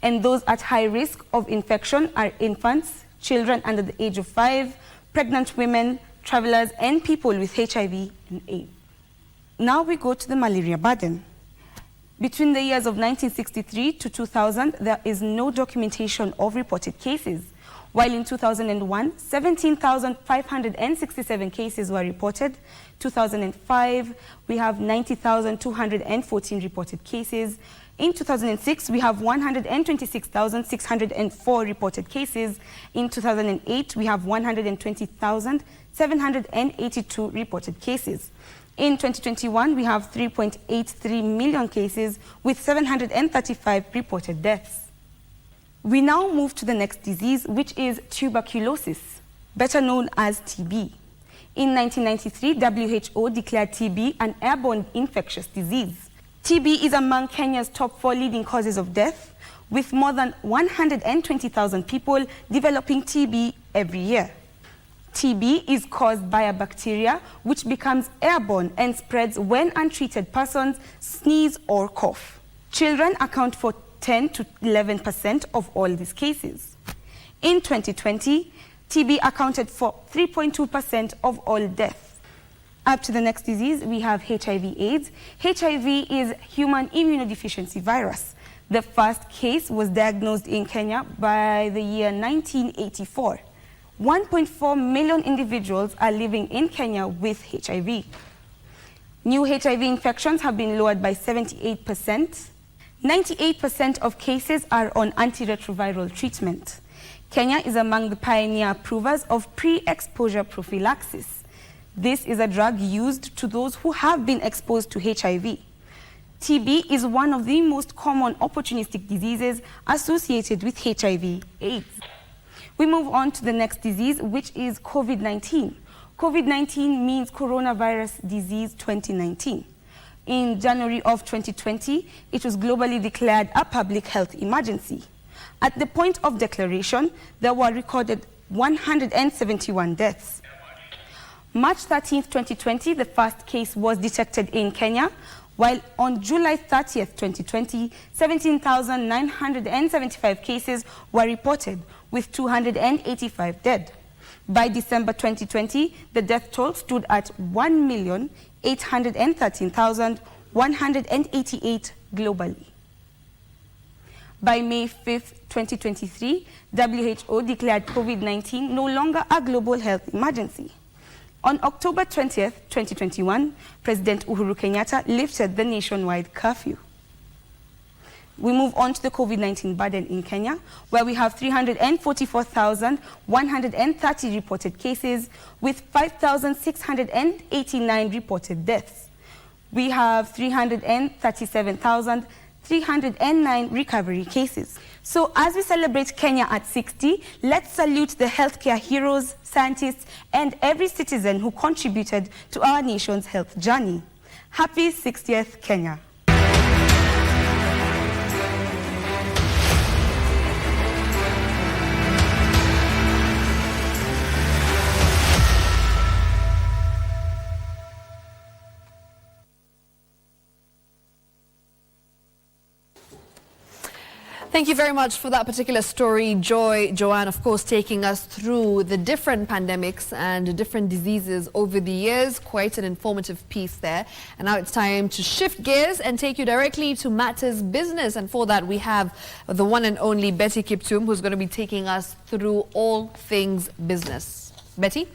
and those at high risk of infection are infants, children under the age of 5, pregnant women, travelers, and people with HIV and AIDS. Now we go to the malaria burden. Between the years of 1963 to 2000, there is no documentation of reported cases, while in 2001, 17,567 cases were reported. 2005, we have 90,214 reported cases. In 2006, we have 126,604 reported cases. In 2008, we have 120,782 reported cases. In 2021, we have 3.83 million cases with 735 reported deaths. We now move to the next disease, which is tuberculosis, better known as TB. In 1993, WHO declared TB an airborne infectious disease. TB is among Kenya's top 4 leading causes of death, with more than 120,000 people developing TB every year. TB is caused by a bacteria which becomes airborne and spreads when untreated persons sneeze or cough. Children account for 10 to 11% of all these cases. In 2020, TB accounted for 3.2% of all deaths. Up to the next disease, we have HIV/AIDS. HIV is human immunodeficiency virus. The first case was diagnosed in Kenya by the year 1984. 1.4 million individuals are living in Kenya with HIV. New HIV infections have been lowered by 78%. 98% of cases are on antiretroviral treatment. Kenya is among the pioneer approvers of pre-exposure prophylaxis. This is a drug used to those who have been exposed to HIV. TB is one of the most common opportunistic diseases associated with HIV/AIDS. We move on to the next disease, which is COVID-19. COVID-19 means Coronavirus Disease 2019. In January of 2020, it was globally declared a public health emergency. At the point of declaration, there were recorded 171 deaths. March 13th, 2020, the first case was detected in Kenya, while on July 30th, 2020, 17,975 cases were reported, with 285 dead. By December 2020, the death toll stood at 1,813,188 globally. By May 5th, 2023, WHO declared COVID-19 no longer a global health emergency. On October 20th, 2021, President Uhuru Kenyatta lifted the nationwide curfew. We move on to the COVID-19 burden in Kenya, where we have 344,130 reported cases with 5,689 reported deaths. We have 337,309 recovery cases. So as we celebrate Kenya at 60, let's salute the healthcare heroes, scientists, and every citizen who contributed to our nation's health journey. Happy 60th, Kenya. Thank you very much for that particular story, Joanne, of course, taking us through the different pandemics and different diseases over the years. Quite an informative piece there. And now it's time to shift gears and take you directly to matters business. And for that, we have the one and only Betty Kiptum, who's going to be taking us through all things business. Betty?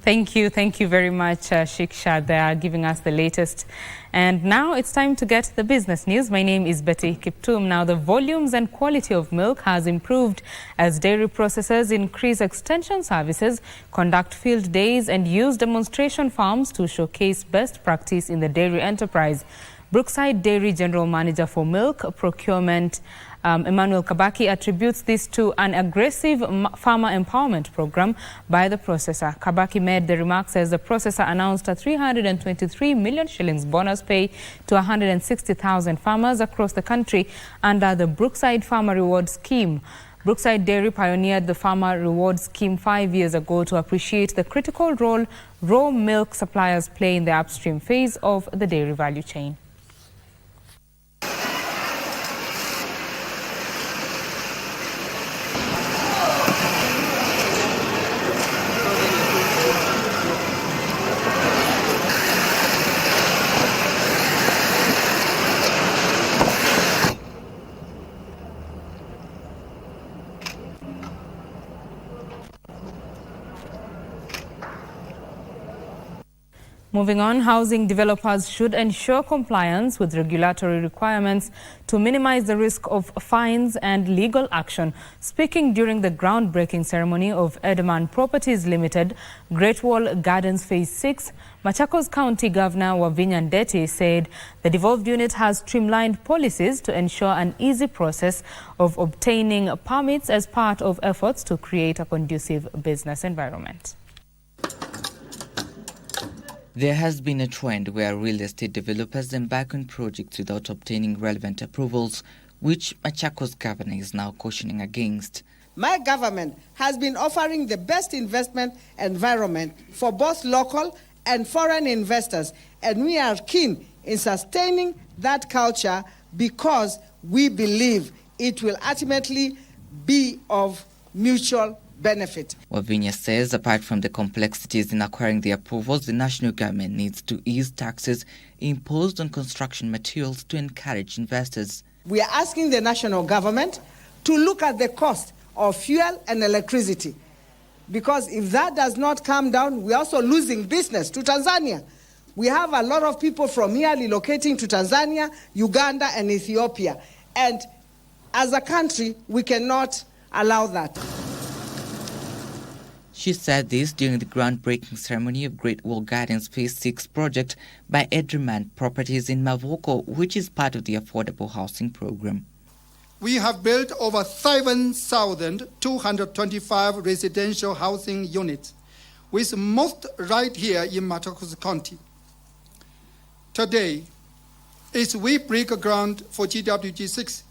Thank you very much, Shiksha. They are giving us the latest. And now it's time to get the business news. My name is Betty Kiptum. Now, the volumes and quality of milk has improved as dairy processors increase extension services, conduct field days, and use demonstration farms to showcase best practice in the dairy enterprise. Brookside Dairy General Manager for Milk Procurement, Emmanuel Kabaki attributes this to an aggressive farmer empowerment program by the processor. Kabaki made the remarks as the processor announced a 323 million shillings bonus pay to 160,000 farmers across the country under the Brookside Farmer Reward Scheme. Brookside Dairy pioneered the Farmer Reward Scheme 5 years ago to appreciate the critical role raw milk suppliers play in the upstream phase of the dairy value chain. Moving on, housing developers should ensure compliance with regulatory requirements to minimize the risk of fines and legal action. Speaking during the groundbreaking ceremony of Edelman Properties Limited, Great Wall Gardens Phase 6, Machakos County Governor Wavinya Ndeti said the devolved unit has streamlined policies to ensure an easy process of obtaining permits as part of efforts to create a conducive business environment. There has been a trend where real estate developers embark on projects without obtaining relevant approvals, which Machakos governor is now cautioning against. My government has been offering the best investment environment for both local and foreign investors, and we are keen in sustaining that culture because we believe it will ultimately be of mutual benefit. Wavinya says apart from the complexities in acquiring the approvals, the national government needs to ease taxes imposed on construction materials to encourage investors. We are asking the national government to look at the cost of fuel and electricity, because if that does not come down, we're also losing business to Tanzania. We have a lot of people from here relocating to Tanzania, Uganda, and Ethiopia. And as a country, we cannot allow that. She said this during the groundbreaking ceremony of Great Wall Gardens Phase 6 project by Edelman Properties in Mavoko, which is part of the affordable housing program. We have built over 7,225 residential housing units, with most right here in Machakos County. Today, as we break ground for GWG6,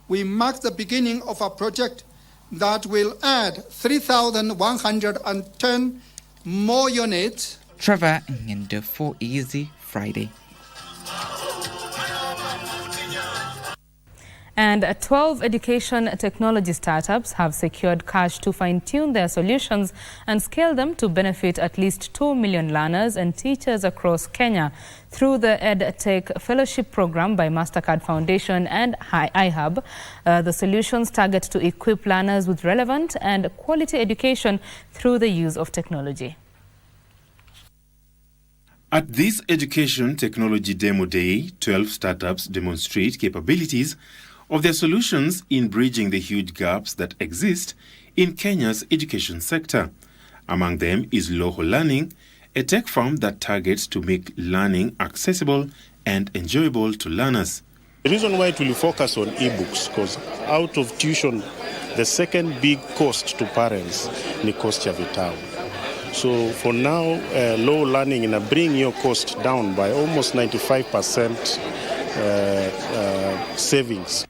we mark the beginning of a project that will add 3,110 more units. Trevor Ngendo for Easy Friday. And 12 education technology startups have secured cash to fine-tune their solutions and scale them to benefit at least 2 million learners and teachers across Kenya. Through the EdTech Fellowship Program by MasterCard Foundation and iHub, the solutions target to equip learners with relevant and quality education through the use of technology. At this Education Technology Demo Day, 12 startups demonstrate capabilities of their solutions in bridging the huge gaps that exist in Kenya's education sector. Among them is Loho Learning, a tech firm that targets to make learning accessible and enjoyable to learners. The reason why it will focus on e-books, because out of tuition, the second big cost to parents is cost of vitabu. So for now, Loho Learning in bring your cost down by almost 95% savings.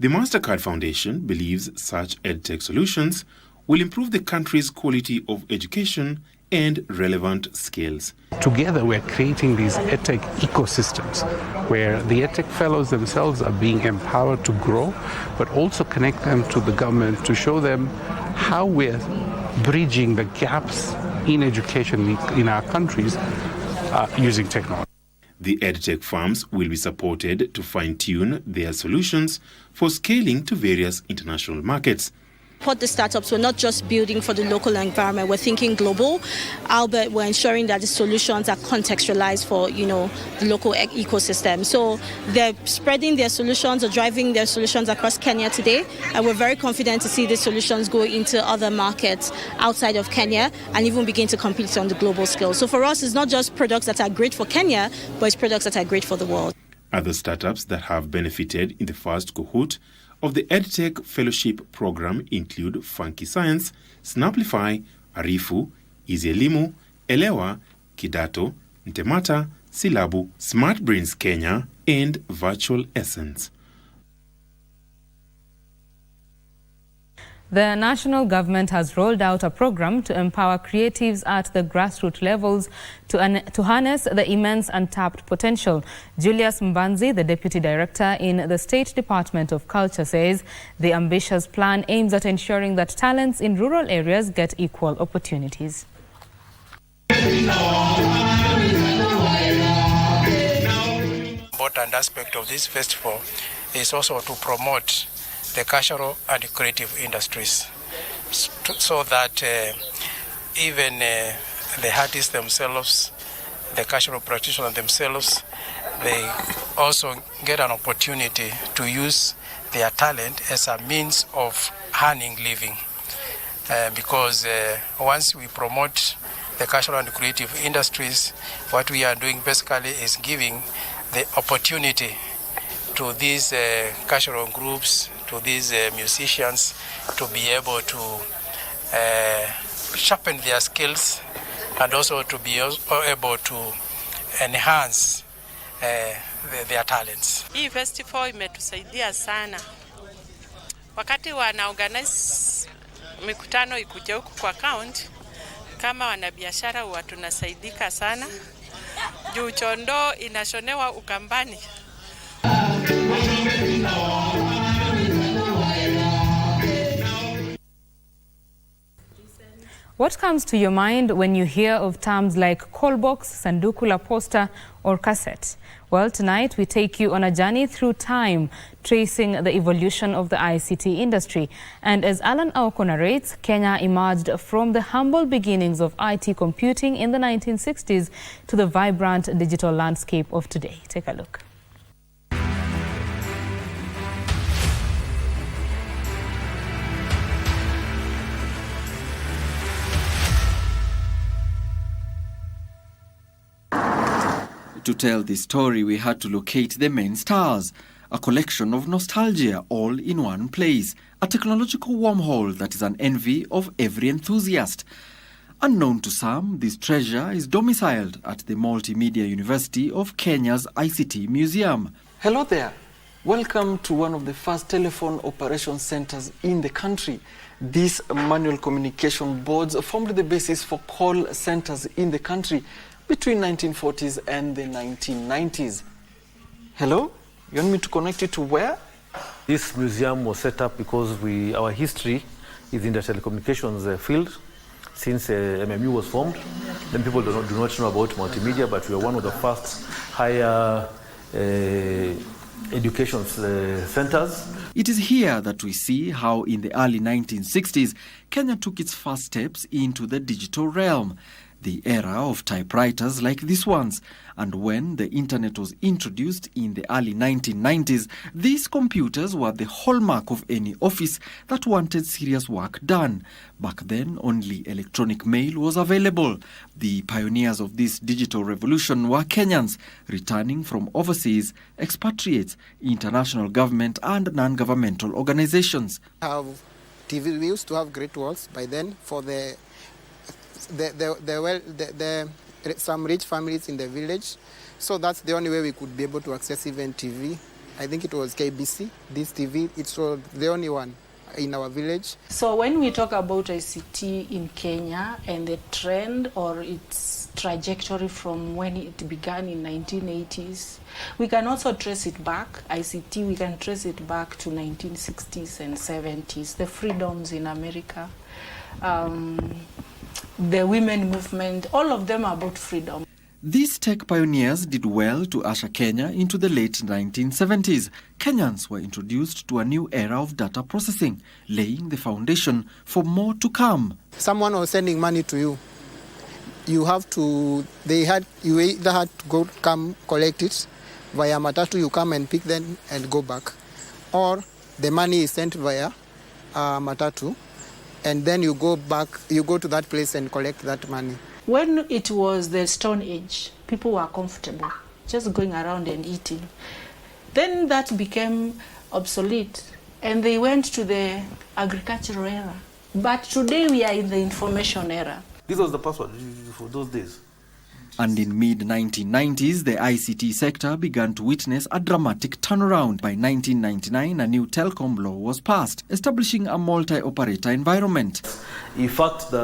The MasterCard Foundation believes such EdTech solutions will improve the country's quality of education and relevant skills. Together we're creating these EdTech ecosystems where the EdTech fellows themselves are being empowered to grow, but also connect them to the government to show them how we're bridging the gaps in education in our countries using technology. The EdTech firms will be supported to fine-tune their solutions for scaling to various international markets. support the startups. We're not just building for the local environment. We're thinking global, albeit we're ensuring that the solutions are contextualized for, the local ecosystem. So they're spreading their solutions or driving their solutions across Kenya today, and we're very confident to see these solutions go into other markets outside of Kenya and even begin to compete on the global scale. So for us, it's not just products that are great for Kenya, but it's products that are great for the world. Other startups that have benefited in the first cohort of the EdTech Fellowship Program include Funky Science, Snaplify, Arifu, Easy Elimu, Elewa, Kidato, Ntemata, Silabu, Smart Brains Kenya, and Virtual Essence. The national government has rolled out a program to empower creatives at the grassroots levels to harness the immense untapped potential. Julius Mbanzi, the Deputy Director in the State Department of Culture, says the ambitious plan aims at ensuring that talents in rural areas get equal opportunities. Important aspect of this festival is also to promote the cultural and creative industries, so that even the artists themselves, the cultural practitioners themselves, they also get an opportunity to use their talent as a means of earning living. Because once we promote the cultural and creative industries, what we are doing basically is giving the opportunity to these cultural groups, to these musicians, to be able to sharpen their skills and also to be able to enhance their talents. Hii festival imetusaidia sana. Wakati wana organize mikutano ikuja huku kwa county, kama wanabiashara huwa tunasaidika sana. Juu chondo inashonewa Ukambani. What comes to your mind when you hear of terms like call box, sanduku la posta, or cassette? Well, tonight we take you on a journey through time, tracing the evolution of the ICT industry. And as Alan Aoko narrates, Kenya emerged from the humble beginnings of IT computing in the 1960s to the vibrant digital landscape of today. Take a look. To tell this story, we had to locate the main stars, a collection of nostalgia all in one place, a technological wormhole that is an envy of every enthusiast. Unknown to some, this treasure is domiciled at the Multimedia University of Kenya's ICT Museum. Hello there. Welcome to one of the first telephone operation centers in the country. These manual communication boards formed the basis for call centers in the country between 1940s and the 1990s. Hello? You want me to connect you to where? This museum was set up because our history is in the telecommunications field. Since MMU was formed, then people do not know about multimedia, but we are one of the first higher education centers. It is here that we see how in the early 1960s, Kenya took its first steps into the digital realm, the era of typewriters like these ones. And when the internet was introduced in the early 1990s, these computers were the hallmark of any office that wanted serious work done. Back then, only electronic mail was available. The pioneers of this digital revolution were Kenyans, returning from overseas, expatriates, international government and non-governmental organizations. We used to have great walls by then for some rich families in the village. So that's the only way we could be able to access even TV. I think it was KBC, this TV, it's the only one in our village. So when we talk about ICT in Kenya and the trend or its trajectory from when it began in 1980s, we can also trace it back. ICT, we can trace it back to 1960s and 70s, the freedoms in America, the women movement, all of them are about freedom. These tech pioneers did well to usher Kenya into the late 1970s. Kenyans were introduced to a new era of data processing, laying the foundation for more to come. Someone was sending money to you. You either had to come collect it via matatu, you come and pick them and go back. Or the money is sent via matatu, and then you go to that place and collect that money. When it was the Stone Age, people were comfortable just going around and eating. Then that became obsolete, and they went to the agricultural era. But today we are in the information era. This was the password for those days. And in mid-1990s, the ICT sector began to witness a dramatic turnaround. By 1999, a new telecom law was passed, establishing a multi-operator environment. In fact, for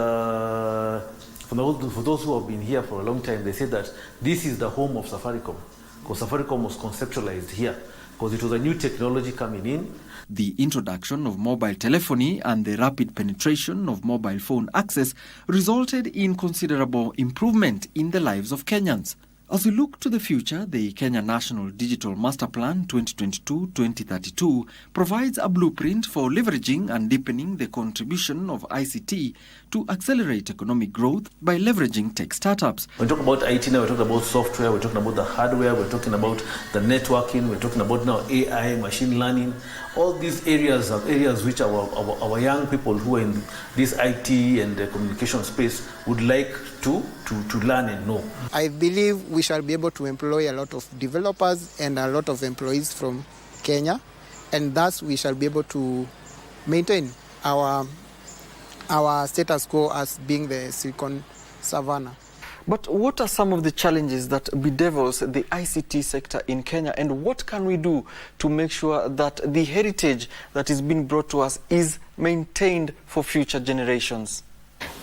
those who have been here for a long time, they say that this is the home of Safaricom, because Safaricom was conceptualized here, because it was a new technology coming in. The introduction of mobile telephony and the rapid penetration of mobile phone access resulted in considerable improvement in the lives of Kenyans. As we look to the future, the Kenya National Digital Master Plan 2022-2032 provides a blueprint for leveraging and deepening the contribution of ICT to accelerate economic growth by leveraging tech startups. When we talk about IT now, we're talking about software, we're talking about the hardware, we're talking about the networking, we're talking about now AI, machine learning. All these areas are areas which our young people who are in this IT and the communication space would like to learn and know. I believe we shall be able to employ a lot of developers and a lot of employees from Kenya, and thus we shall be able to maintain our status quo as being the Silicon Savannah. But what are some of the challenges that bedevils the ICT sector in Kenya, and what can we do to make sure that the heritage that is being brought to us is maintained for future generations?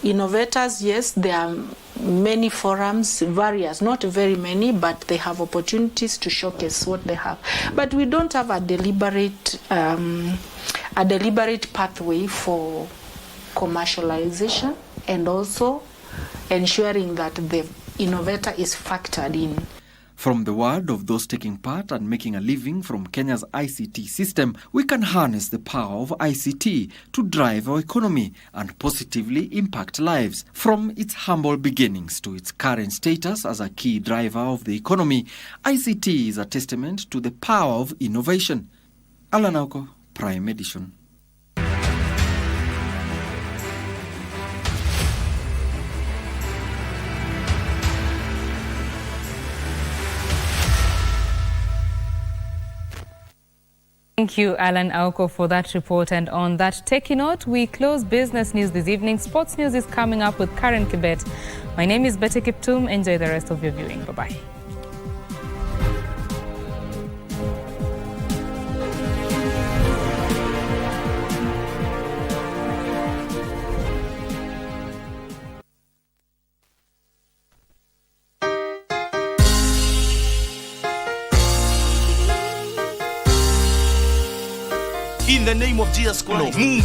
Innovators, yes, there are many forums, various, not very many, but they have opportunities to showcase what they have. But we don't have a deliberate pathway for commercialization and also ensuring that the innovator is factored in. From the word of those taking part and making a living from Kenya's ICT system, we can harness the power of ICT to drive our economy and positively impact lives. From its humble beginnings to its current status as a key driver of the economy, ICT is a testament to the power of innovation. Alan Auko, Prime Edition. Thank you, Alan Auko, for that report. And on that techie note, we close business news this evening. Sports news is coming up with Karen Kibet. My name is Betty Kiptum. Enjoy the rest of your viewing. Bye-bye. In the name of Jesus Christ, Mungu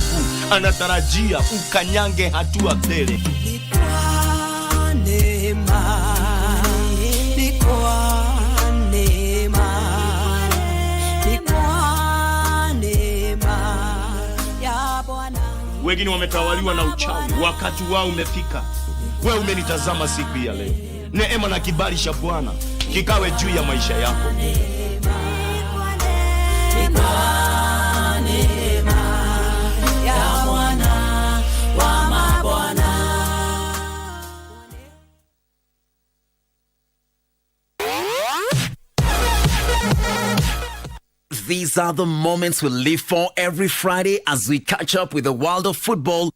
anatarajia ukanyange hatua mbele. Wengine wametawaliwa na uchawi, wakati wao umefika. Wewe umenitazama siku ya leo. Neema na kibali cha Bwana kikawe juu ya maisha yako. These are the moments we live for every Friday as we catch up with the world of football.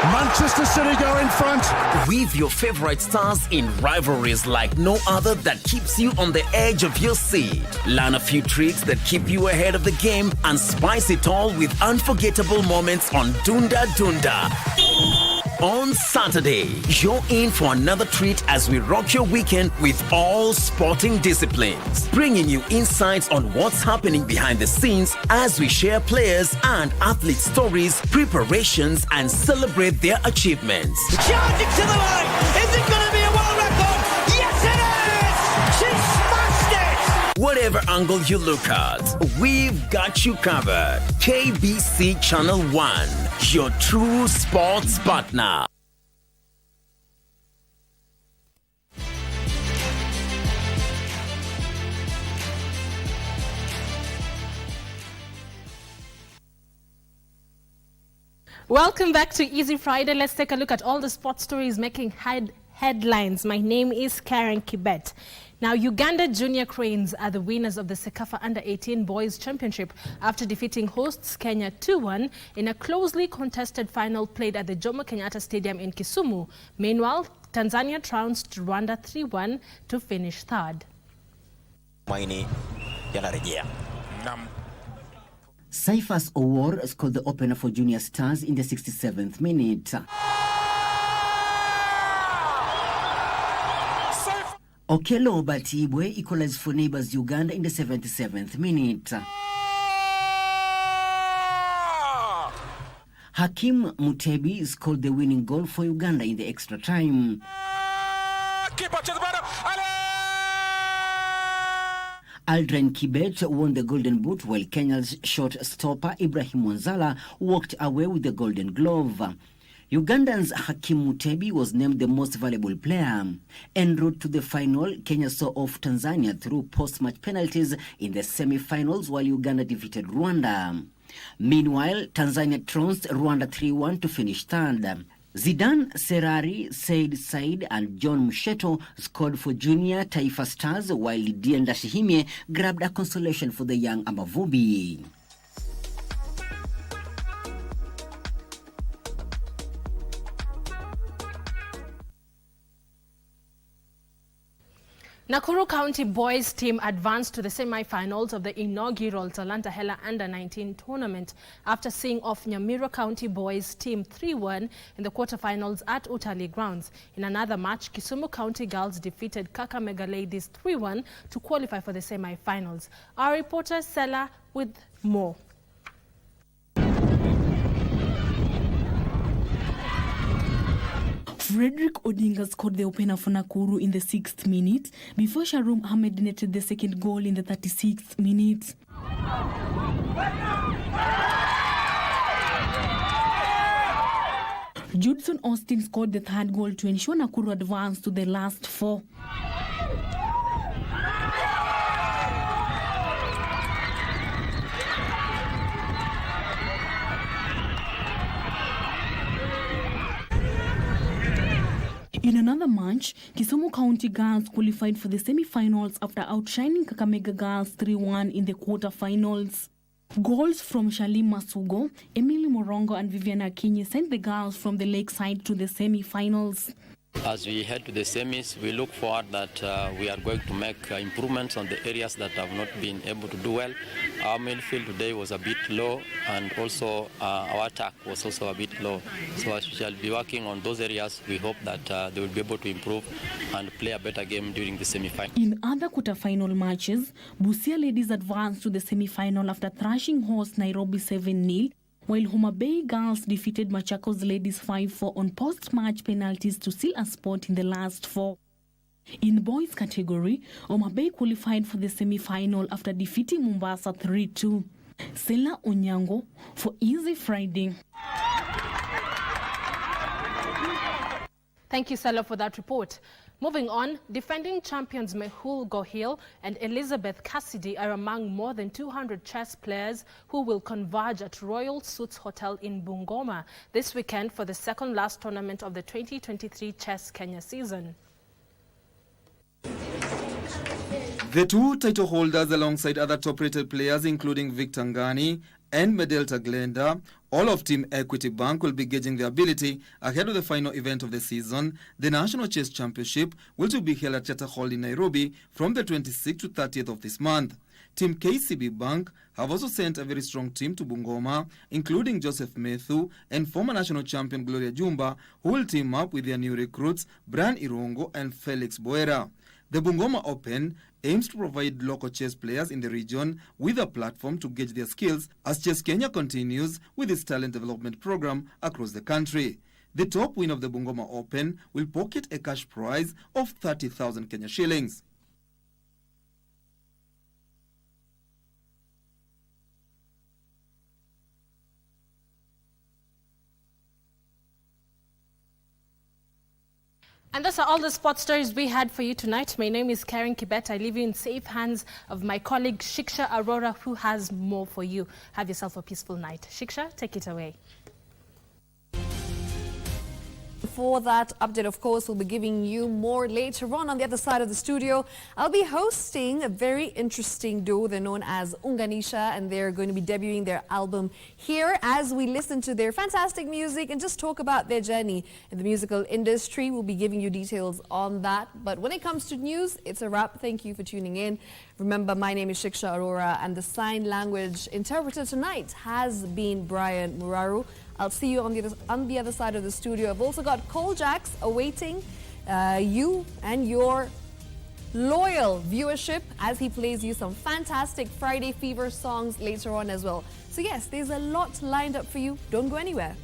Manchester City go in front. With your favorite stars in rivalries like no other that keeps you on the edge of your seat. Learn a few tricks that keep you ahead of the game and spice it all with unforgettable moments on Dunda Dunda. On Saturday, you're in for another treat as we rock your weekend with all sporting disciplines, bringing you insights on what's happening behind the scenes as we share players and athlete stories, preparations, and celebrate their achievements. Charging to the line! Is it going to be a world record? Yes, it is! She smashed it! Whatever angle you look at, we've got you covered. KBC Channel 1, your true sports partner. Welcome back to Easy Friday. Let's take a look at all the sports stories making headlines. My name is Karen Kibet. Now, Uganda Junior Cranes are the winners of the Sekafa Under-18 Boys Championship after defeating hosts Kenya 2-1 in a closely contested final played at the Jomo Kenyatta Stadium in Kisumu. Meanwhile, Tanzania trounced Rwanda 3-1 to finish third. Cyphers Owor scored the opener for Junior Stars in the 67th minute. Okello Batibwe equalized for neighbors Uganda in the 77th minute. Hakim Mutebi scored the winning goal for Uganda in the extra time. Aldrin Kibet won the Golden Boot while Kenya's shot stopper Ibrahim Wanzala walked away with the Golden Glove. Ugandan's Hakim Mutebi was named the most valuable player. En route to the final, Kenya saw off Tanzania through post-match penalties in the semi-finals while Uganda defeated Rwanda. Meanwhile, Tanzania trounced Rwanda 3-1 to finish third. Zidane Serari, Said Said and John Musheto scored for Junior Taifa Stars while Lydia Ndashihimye grabbed a consolation for the young Amavubi. Nakuru County boys team advanced to the semi-finals of the inaugural Talanta Hela Under-19 tournament after seeing off Nyamira County boys team 3-1 in the quarterfinals at Utali grounds. In another match, Kisumu County girls defeated Kakamega ladies 3-1 to qualify for the semi-finals. Our reporter Sela with more. Raila Odinga scored the opener for Nakuru in the 6th minute before Sharum Ahmed netted the second goal in the 36th minute. Judson Austin scored the third goal to ensure Nakuru advanced to the last four. In another match, Kisumu County girls qualified for the semi-finals after outshining Kakamega girls 3-1 in the quarter-finals. Goals from Shalim Masugo, Emily Morongo and Vivian Akinyi sent the girls from the lakeside to the semi-finals. As we head to the semis, we look forward that we are going to make improvements on the areas that have not been able to do well. Our midfield today was a bit low, and also our attack was also a bit low. So as we shall be working on those areas, we hope that they will be able to improve and play a better game during the semi-final. In other quarter-final matches, Busia ladies advanced to the semi-final after thrashing host Nairobi 7-0. While Homa Bay girls defeated Machakos ladies 5-4 on post-match penalties to seal a spot in the last four. In the boys category, Homa Bay qualified for the semi-final after defeating Mombasa 3-2. Sela Onyango for Easy Friday. Thank you, Sela, for that report. Moving on, defending champions Mehul Gohil and Elizabeth Cassidy are among more than 200 chess players who will converge at Royal Suits Hotel in Bungoma this weekend for the second last tournament of the 2023 Chess Kenya season. The two title holders, alongside other top-rated players including Victor Ngani and Medelta Glenda, all of Team Equity Bank, will be gauging their ability ahead of the final event of the season, the National Chess Championship, which will be held at Chatter Hall in Nairobi from the 26th to 30th of this month. Team KCB Bank have also sent a very strong team to Bungoma, including Joseph Methu and former national champion Gloria Jumba, who will team up with their new recruits Brian Irongo and Felix Boera. The Bungoma Open aims to provide local chess players in the region with a platform to gauge their skills as Chess Kenya continues with its talent development program across the country. The top winner of the Bungoma Open will pocket a cash prize of 30,000 Kenya shillings. And those are all the sports stories we had for you tonight. My name is Karen Kibet. I leave you in safe hands of my colleague Shiksha Arora, who has more for you. Have yourself a peaceful night. Shiksha, take it away. for that update. Of course, we'll be giving you more later on the other side of the studio. I'll be hosting a very interesting duo. They're known as Uananisha, and they're going to be debuting their album here as we listen to their fantastic music and just talk about their journey in the musical industry. We'll be giving you details on that. But when it comes to news, it's a wrap. Thank you for tuning in. Remember, my name is Shiksha Arora, and the sign language interpreter tonight has been Brian Muraru. I'll see you on the other side of the studio. I've also got Cole Jacks awaiting you and your loyal viewership as he plays you some fantastic Friday Fever songs later on as well. So yes, there's a lot lined up for you. Don't go anywhere.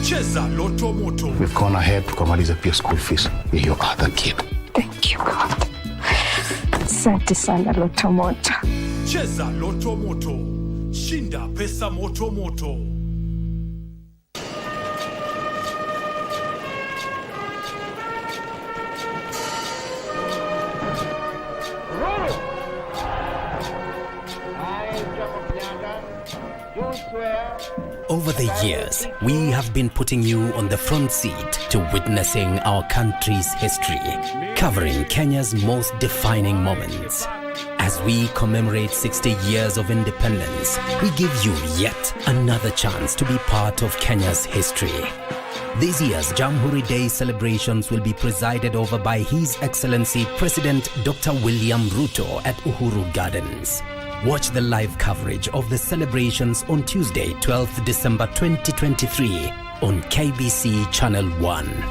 Cheza Loto Moto. We've gone ahead tukamaliza pia school fees ya your other kid. Thank you God. Asante sana Loto Moto. Cheza Loto Moto. Shinda pesa moto moto. Over the years, we have been putting you on the front seat to witnessing our country's history, covering Kenya's most defining moments. As we commemorate 60 years of independence, we give you yet another chance to be part of Kenya's history. This year's Jamhuri Day celebrations will be presided over by His Excellency President Dr. William Ruto at Uhuru Gardens. Watch the live coverage of the celebrations on Tuesday, 12th December 2023 on KBC Channel 1.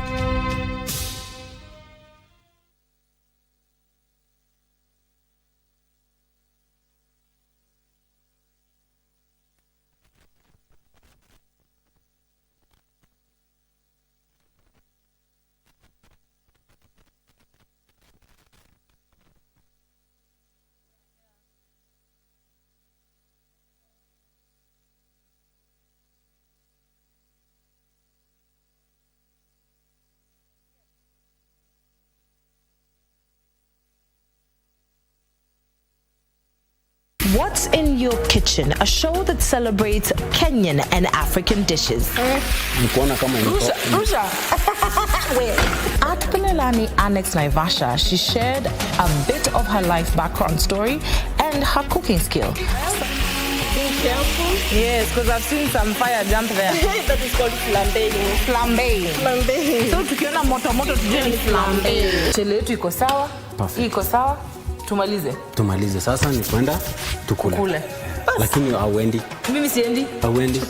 What's in Your Kitchen, a show that celebrates Kenyan and African dishes. At Pelelani Annex Naivasha, she shared a bit of her life background story and her cooking skill. Be careful. Yes, because I've seen some fire jump there. That is called flambeing. Flambeing. So tukiona moto tujue ni flambeing. Chele yetu iko sawa? Iko sawa? Tumalize sasa ni kwenda tukule. Lakini auendi. Mimi siendi. Auendi.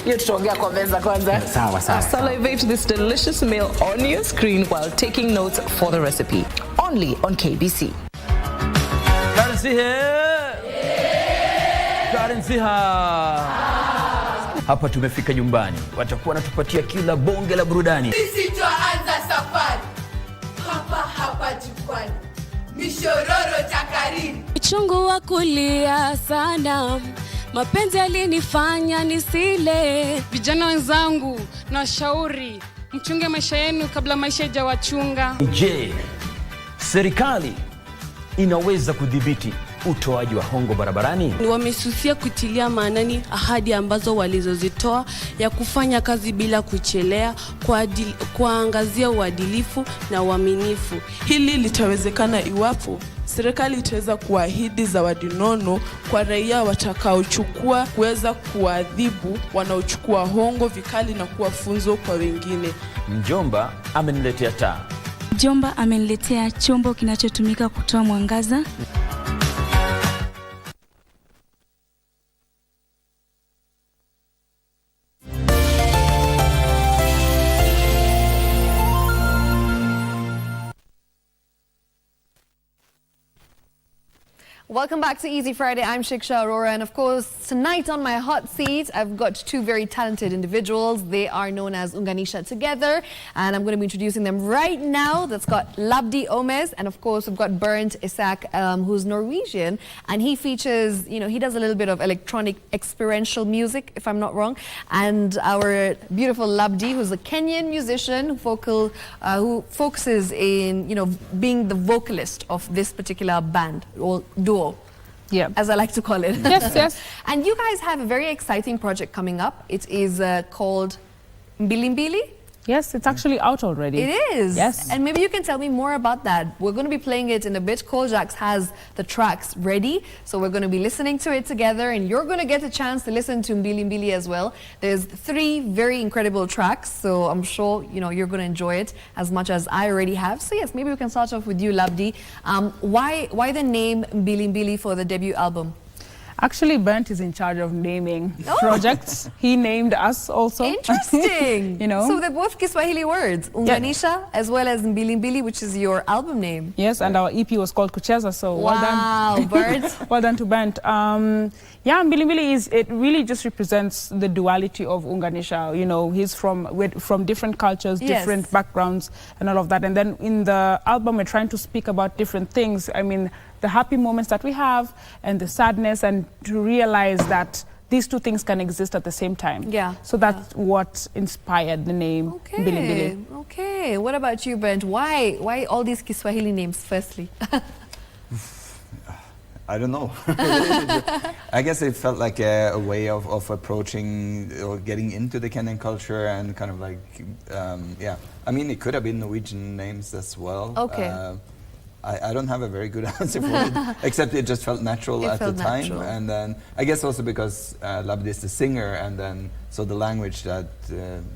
Hiyo tutaongea kwa meza kwanza. Sawa. Salivate this delicious meal on your screen while taking notes for the recipe. Only on KBC. Currency here. Currency hapa tumefika nyumbani. Watakuwa natupatia kila bonge la burudani. Sisi tuanza safari. Hapa jukwani. Mishororo takariri. Uchungu wa kulia sana, mapenzi yalinifanya nisile. Vijana wenzangu, na shauri mchunge maisha yenu kabla maisha hajawachunga. Je, serikali inaweza kudhibiti utoaji wa hongo barabarani? Wamesusia kutilia maanani ahadi ambazo walizozitoa ya kufanya kazi bila kuchelea, kuangazia uadilifu na uaminifu. Hili litawezekana iwapo serikali itaweza kuahidi zawadi nono kwa raia watakaochukua, kuweza kuadhibu wanaochukua hongo vikali na kuwa funzo kwa wengine. Mjomba ameniletea taa. Mjomba ameniletea chombo kinachotumika kutoa mwangaza. Welcome back to Easy Friday. I'm Shiksha, Arora, and of course, tonight on my hot seat, I've got two very talented individuals. They are known as Uananisha together, and I'm going to be introducing them right now. That's got Labdi Omes, and of course, we've got Bernd Isak, who's Norwegian, and he features, he does a little bit of electronic experiential music, if I'm not wrong, and our beautiful Labdi, who's a Kenyan musician who focuses in, being the vocalist of this particular band or duo. Yeah, as I like to call it. Yes, yes. And you guys have a very exciting project coming up. It is called Mbilimbili. Yes, it's actually out already. It is? Yes. And maybe you can tell me more about that. We're going to be playing it in a bit. Koljax has the tracks ready, so we're going to be listening to it together, and you're going to get a chance to listen to Mbilimbili as well. There's 3 very incredible tracks, so I'm sure you're going to enjoy it as much as I already have. So yes, maybe we can start off with you, Labdi. Why the name Mbilimbili for the debut album? Actually, Bernd is in charge of naming projects. He named us also. Interesting. So they're both Kiswahili words, Uananisha as well as Mbilimbili, which is your album name. Yes, and our EP was called Kucheza, so wow, well done. Bernd. Well done to Bernd. Yeah, Mbilimbili it really just represents the duality of Uananisha. He's from different cultures, different backgrounds, and all of that. And then in the album, we're trying to speak about different things. I mean, the happy moments that we have and the sadness, and to realize that these 2 things can exist at the same time. Yeah. So that's what inspired the name Mbilimbili. Okay. What about you, Bernd? Why all these Kiswahili names, firstly? I don't know. I guess it felt like a way of approaching or getting into the Kenyan culture, and kind of like, I mean, it could have been Norwegian names as well. Okay. I don't have a very good answer for it, except it just felt natural at the time. Natural. And then I guess also because Labdi is the singer, and then so the language that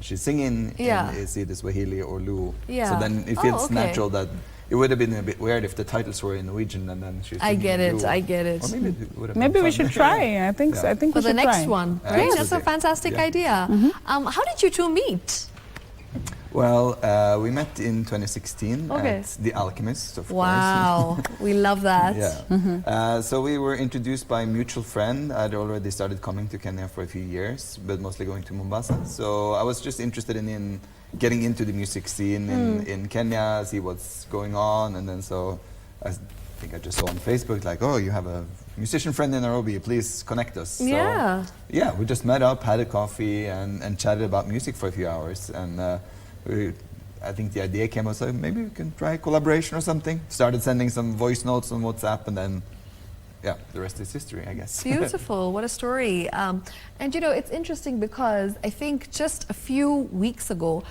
she's singing in is either Swahili or Luo. Yeah. So then it feels natural that it would have been a bit weird if the titles were in Norwegian and then she's singing Luo. I get it. Or maybe it would have maybe been we fun. should try. I think we should try. For the next one, right? That's a fantastic idea. How did you two meet? Well, we met in 2016 at The Alchemist, of course. Wow, we love that. Yeah. So we were introduced by a mutual friend. I'd already started coming to Kenya for a few years, but mostly going to Mombasa. So I was just interested in getting into the music scene in Kenya, see what's going on. And then so I think I just saw on Facebook, like, oh, you have a musician friend in Nairobi, please connect us. So, yeah, we just met up, had a coffee, and chatted about music for a few hours. And I think the idea came out, maybe we can try collaboration or something. Started sending some voice notes on WhatsApp, and then, the rest is history, I guess. Beautiful, what a story. And it's interesting because I think just a few weeks ago,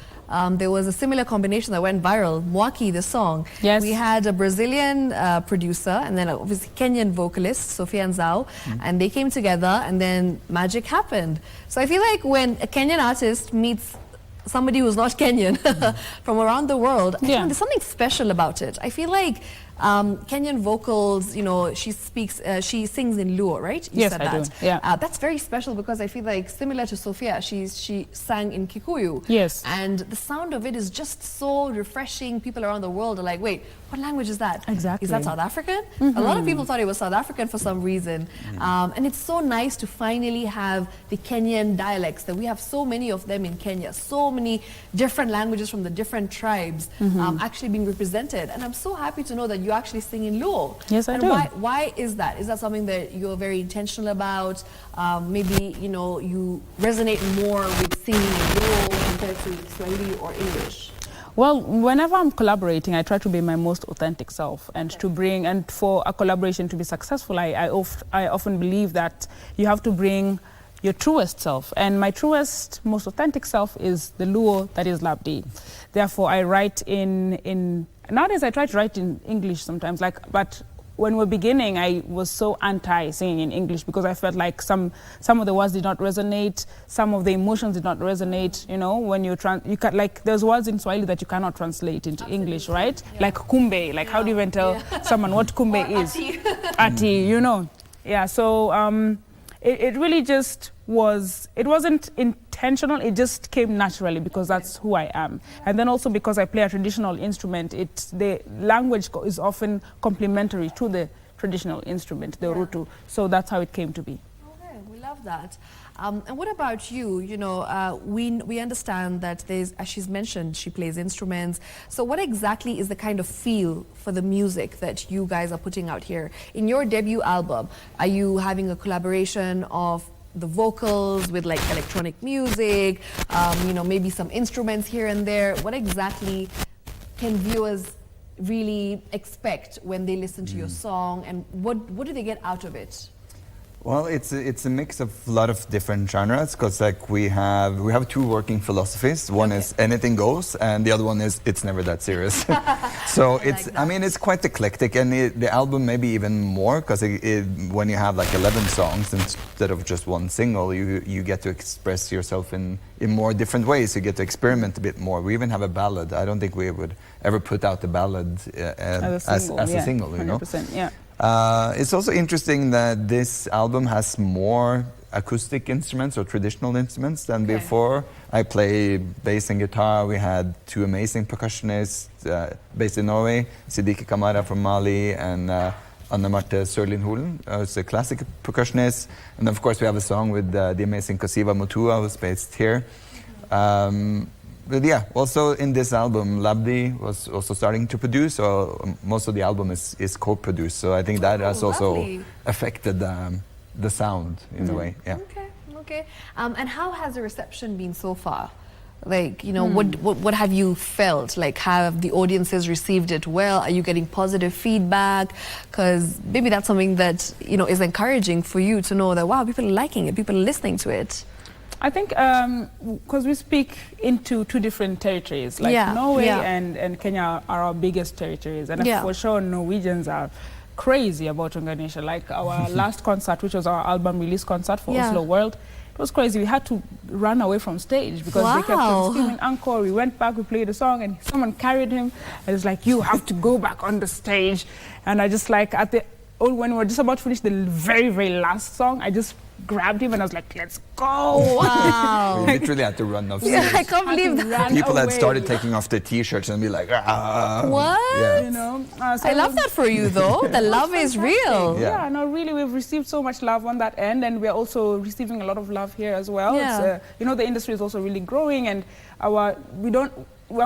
there was a similar combination that went viral, Mwaki, the song. Yes. We had a Brazilian producer and then obviously Kenyan vocalist, Sophia Nzao, and they came together and then magic happened. So I feel like when a Kenyan artist meets somebody who's not Kenyan from around the world, I think there's something special about it. I feel like Kenyan vocals, she sings in Luo, right? You said I that. do. Yeah. That's very special because I feel like similar to Sophia, she sang in Kikuyu. Yes. And the sound of it is just so refreshing. People around the world are like, wait, what language is that? Exactly. Is that South African? A lot of people thought it was South African for some reason. And it's so nice to finally have the Kenyan dialects, that we have so many of them in Kenya, so many different languages from the different tribes actually being represented. And I'm so happy to know that you actually sing in Luo. Yes, I do. Why is that? Is that something that you're very intentional about? Maybe, you resonate more with singing in Luo compared to Swahili or English? Well, whenever I'm collaborating, I try to be my most authentic self, and for a collaboration to be successful, I often believe that you have to bring your truest self. And my truest, most authentic self is the Luo that is Labdi. Therefore, I write nowadays I try to write in English sometimes, but when we're beginning, I was so anti-singing in English because I felt like some of the words did not resonate, some of the emotions did not resonate. When like there's words in Swahili that you cannot translate into English, right? Yeah. Like kumbe, like how do you even tell someone what kumbe is? Ati, Yeah, so it really just was, it wasn't intentional, it just came naturally because that's who I am. And then also because I play a traditional instrument, the language is often complementary to the traditional instrument, the rutu. So that's how it came to be. Okay, we love that. And what about you? You know, we understand that there's, as she's mentioned, she plays instruments. So what exactly is the kind of feel for the music that you guys are putting out here? In your debut album, are you having a collaboration of the vocals with like electronic music, you know, maybe some instruments here and there? What exactly can viewers really expect when they listen to your song, and what do they get out of it? Well, it's a mix of a lot of different genres, because like we have two working philosophies. One is anything goes, and the other one is it's never that serious. So I mean, it's quite eclectic, and the album maybe even more, because when you have like 11 songs instead of just one single, you get to express yourself in more different ways. You get to experiment a bit more. We even have a ballad. I don't think we would ever put out a ballad as a single, you know. 100%, yeah. It's also interesting that this album has more acoustic instruments or traditional instruments than before. I play bass and guitar. We had two amazing percussionists based in Norway, Siddiqui Kamara from Mali and Anne Marte Sørlin-Holen, who's a classic percussionist. And of course we have a song with the amazing Kosiva Mutua, who's based here. But yeah, also in this album, Labdi was also starting to produce, so most of the album is co-produced. So I think that has also affected the sound in a way. Yeah. Okay. And how has the reception been so far? Like, you know, what have you felt? Like, have the audiences received it well? Are you getting positive feedback? Because maybe that's something that, you know, is encouraging for you to know that, wow, people are liking it, people are listening to it. I think because we speak into two different territories, like Norway and Kenya are our biggest territories, and for sure Norwegians are crazy about Uananisha. Like our last concert, which was our album release concert for Oslo World, it was crazy. We had to run away from stage because they kept on screaming encore. We went back, we played the song, and someone carried him. And it's like, you have to go back on the stage. And I just like, when we were just about to finish the very, very last song, I just grabbed him and I was like, let's go. Wow. We literally had to run off stage. I can't believe that. People had started taking off their t-shirts and be like, what? Yeah. You know, I love that for you though. The love is real. Yeah, no, really, we've received so much love on that end, and we're also receiving a lot of love here as well. It's, you know, the industry is also really growing, and our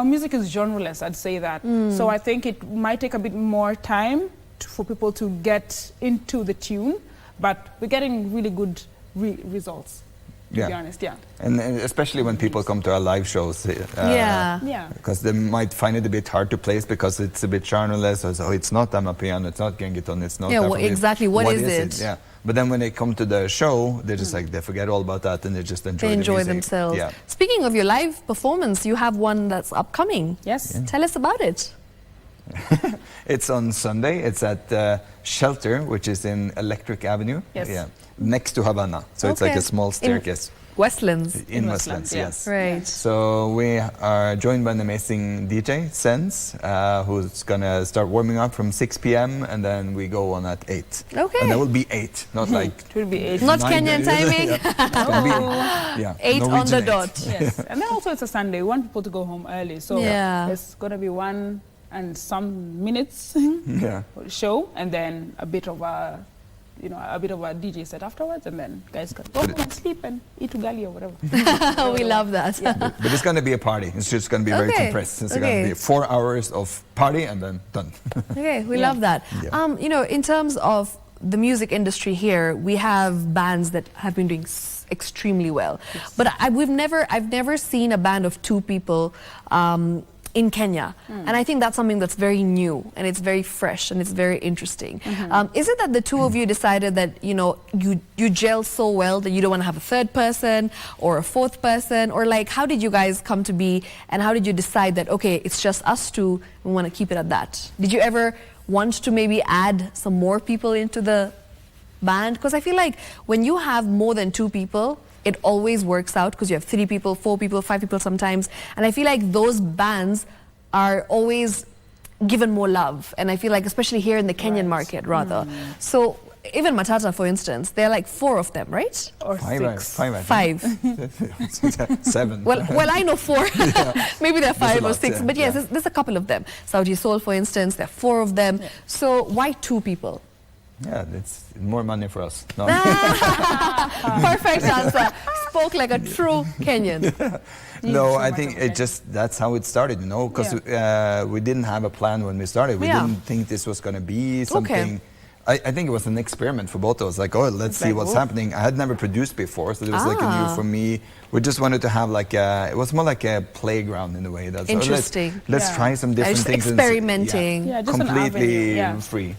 music is genreless, I'd say that. So I think it might take a bit more time for people to get into the tune, but we're getting really good results, to be honest, And especially when people come to our live shows, because they might find it a bit hard to place because it's a bit genreless, so it's not amapiano, it's not gengiton, it's not... exactly, what is it? Yeah, but then when they come to the show, they're just like, they forget all about that and they just enjoy the music. themselves. Yeah. Speaking of your live performance, you have one that's upcoming. Yes. Tell us about it. It's on Sunday. It's at Shelter, which is in Electric Avenue. Yes. Yeah, next to Havana. So it's like a small staircase. Westlands. In Westlands, yes. Right. So we are joined by an amazing DJ, Sense, who's going to start warming up from 6 p.m. and then we go on at 8. Okay. And there will be 8, not like... It will be 8. Not Kenyan timing. Yeah. 8 on the dot. Yes. And then also it's a Sunday. We want people to go home early. So it's going to be 1 and some minutes show, and then a bit of a DJ set afterwards, and then guys can go home and sleep and eat ugali or whatever. We love that. But it's going to be a party. It's just going to be very compressed. It's going to be 4 hours of party and then done. Okay, we love that. Yeah. You know, in terms of the music industry here, we have bands that have been doing extremely well. Yes. But I've never seen a band of 2 people in Kenya, and I think that's something that's very new and it's very fresh and it's very interesting. Is it that the two of you decided that, you know, you gel so well that you don't want to have a 3rd person or a 4th person, or like, how did you guys come to be, and how did you decide that, okay, it's just us 2, we want to keep it at that? Did you ever want to maybe add some more people into the band? Because I feel like when you have more than 2 people, it always works out, because you have 3 people, 4 people, 5 people sometimes. And I feel like those bands are always given more love. And I feel like, especially here in the Kenyan market, rather. So even Matata, for instance, there are like 4 of them, right? Or 5. 5. 7. Well, I know 4. Maybe there are 5 or 6. But yes, there's a couple of them. Saudi Soul, for instance, there are 4 of them. So why 2 people? Yeah, it's more money for us. No. Perfect answer. Spoke like a true Kenyan. No, I think that's how it started, you know, because we didn't have a plan when we started. We didn't think this was going to be something. I think it was an experiment for both of us. Like, oh, let's see what's happening. I had never produced before, so it was like a new for me. We just wanted to have like it was more like a playground in a way. That's interesting. Let's try some different things. Experimenting. And, completely free.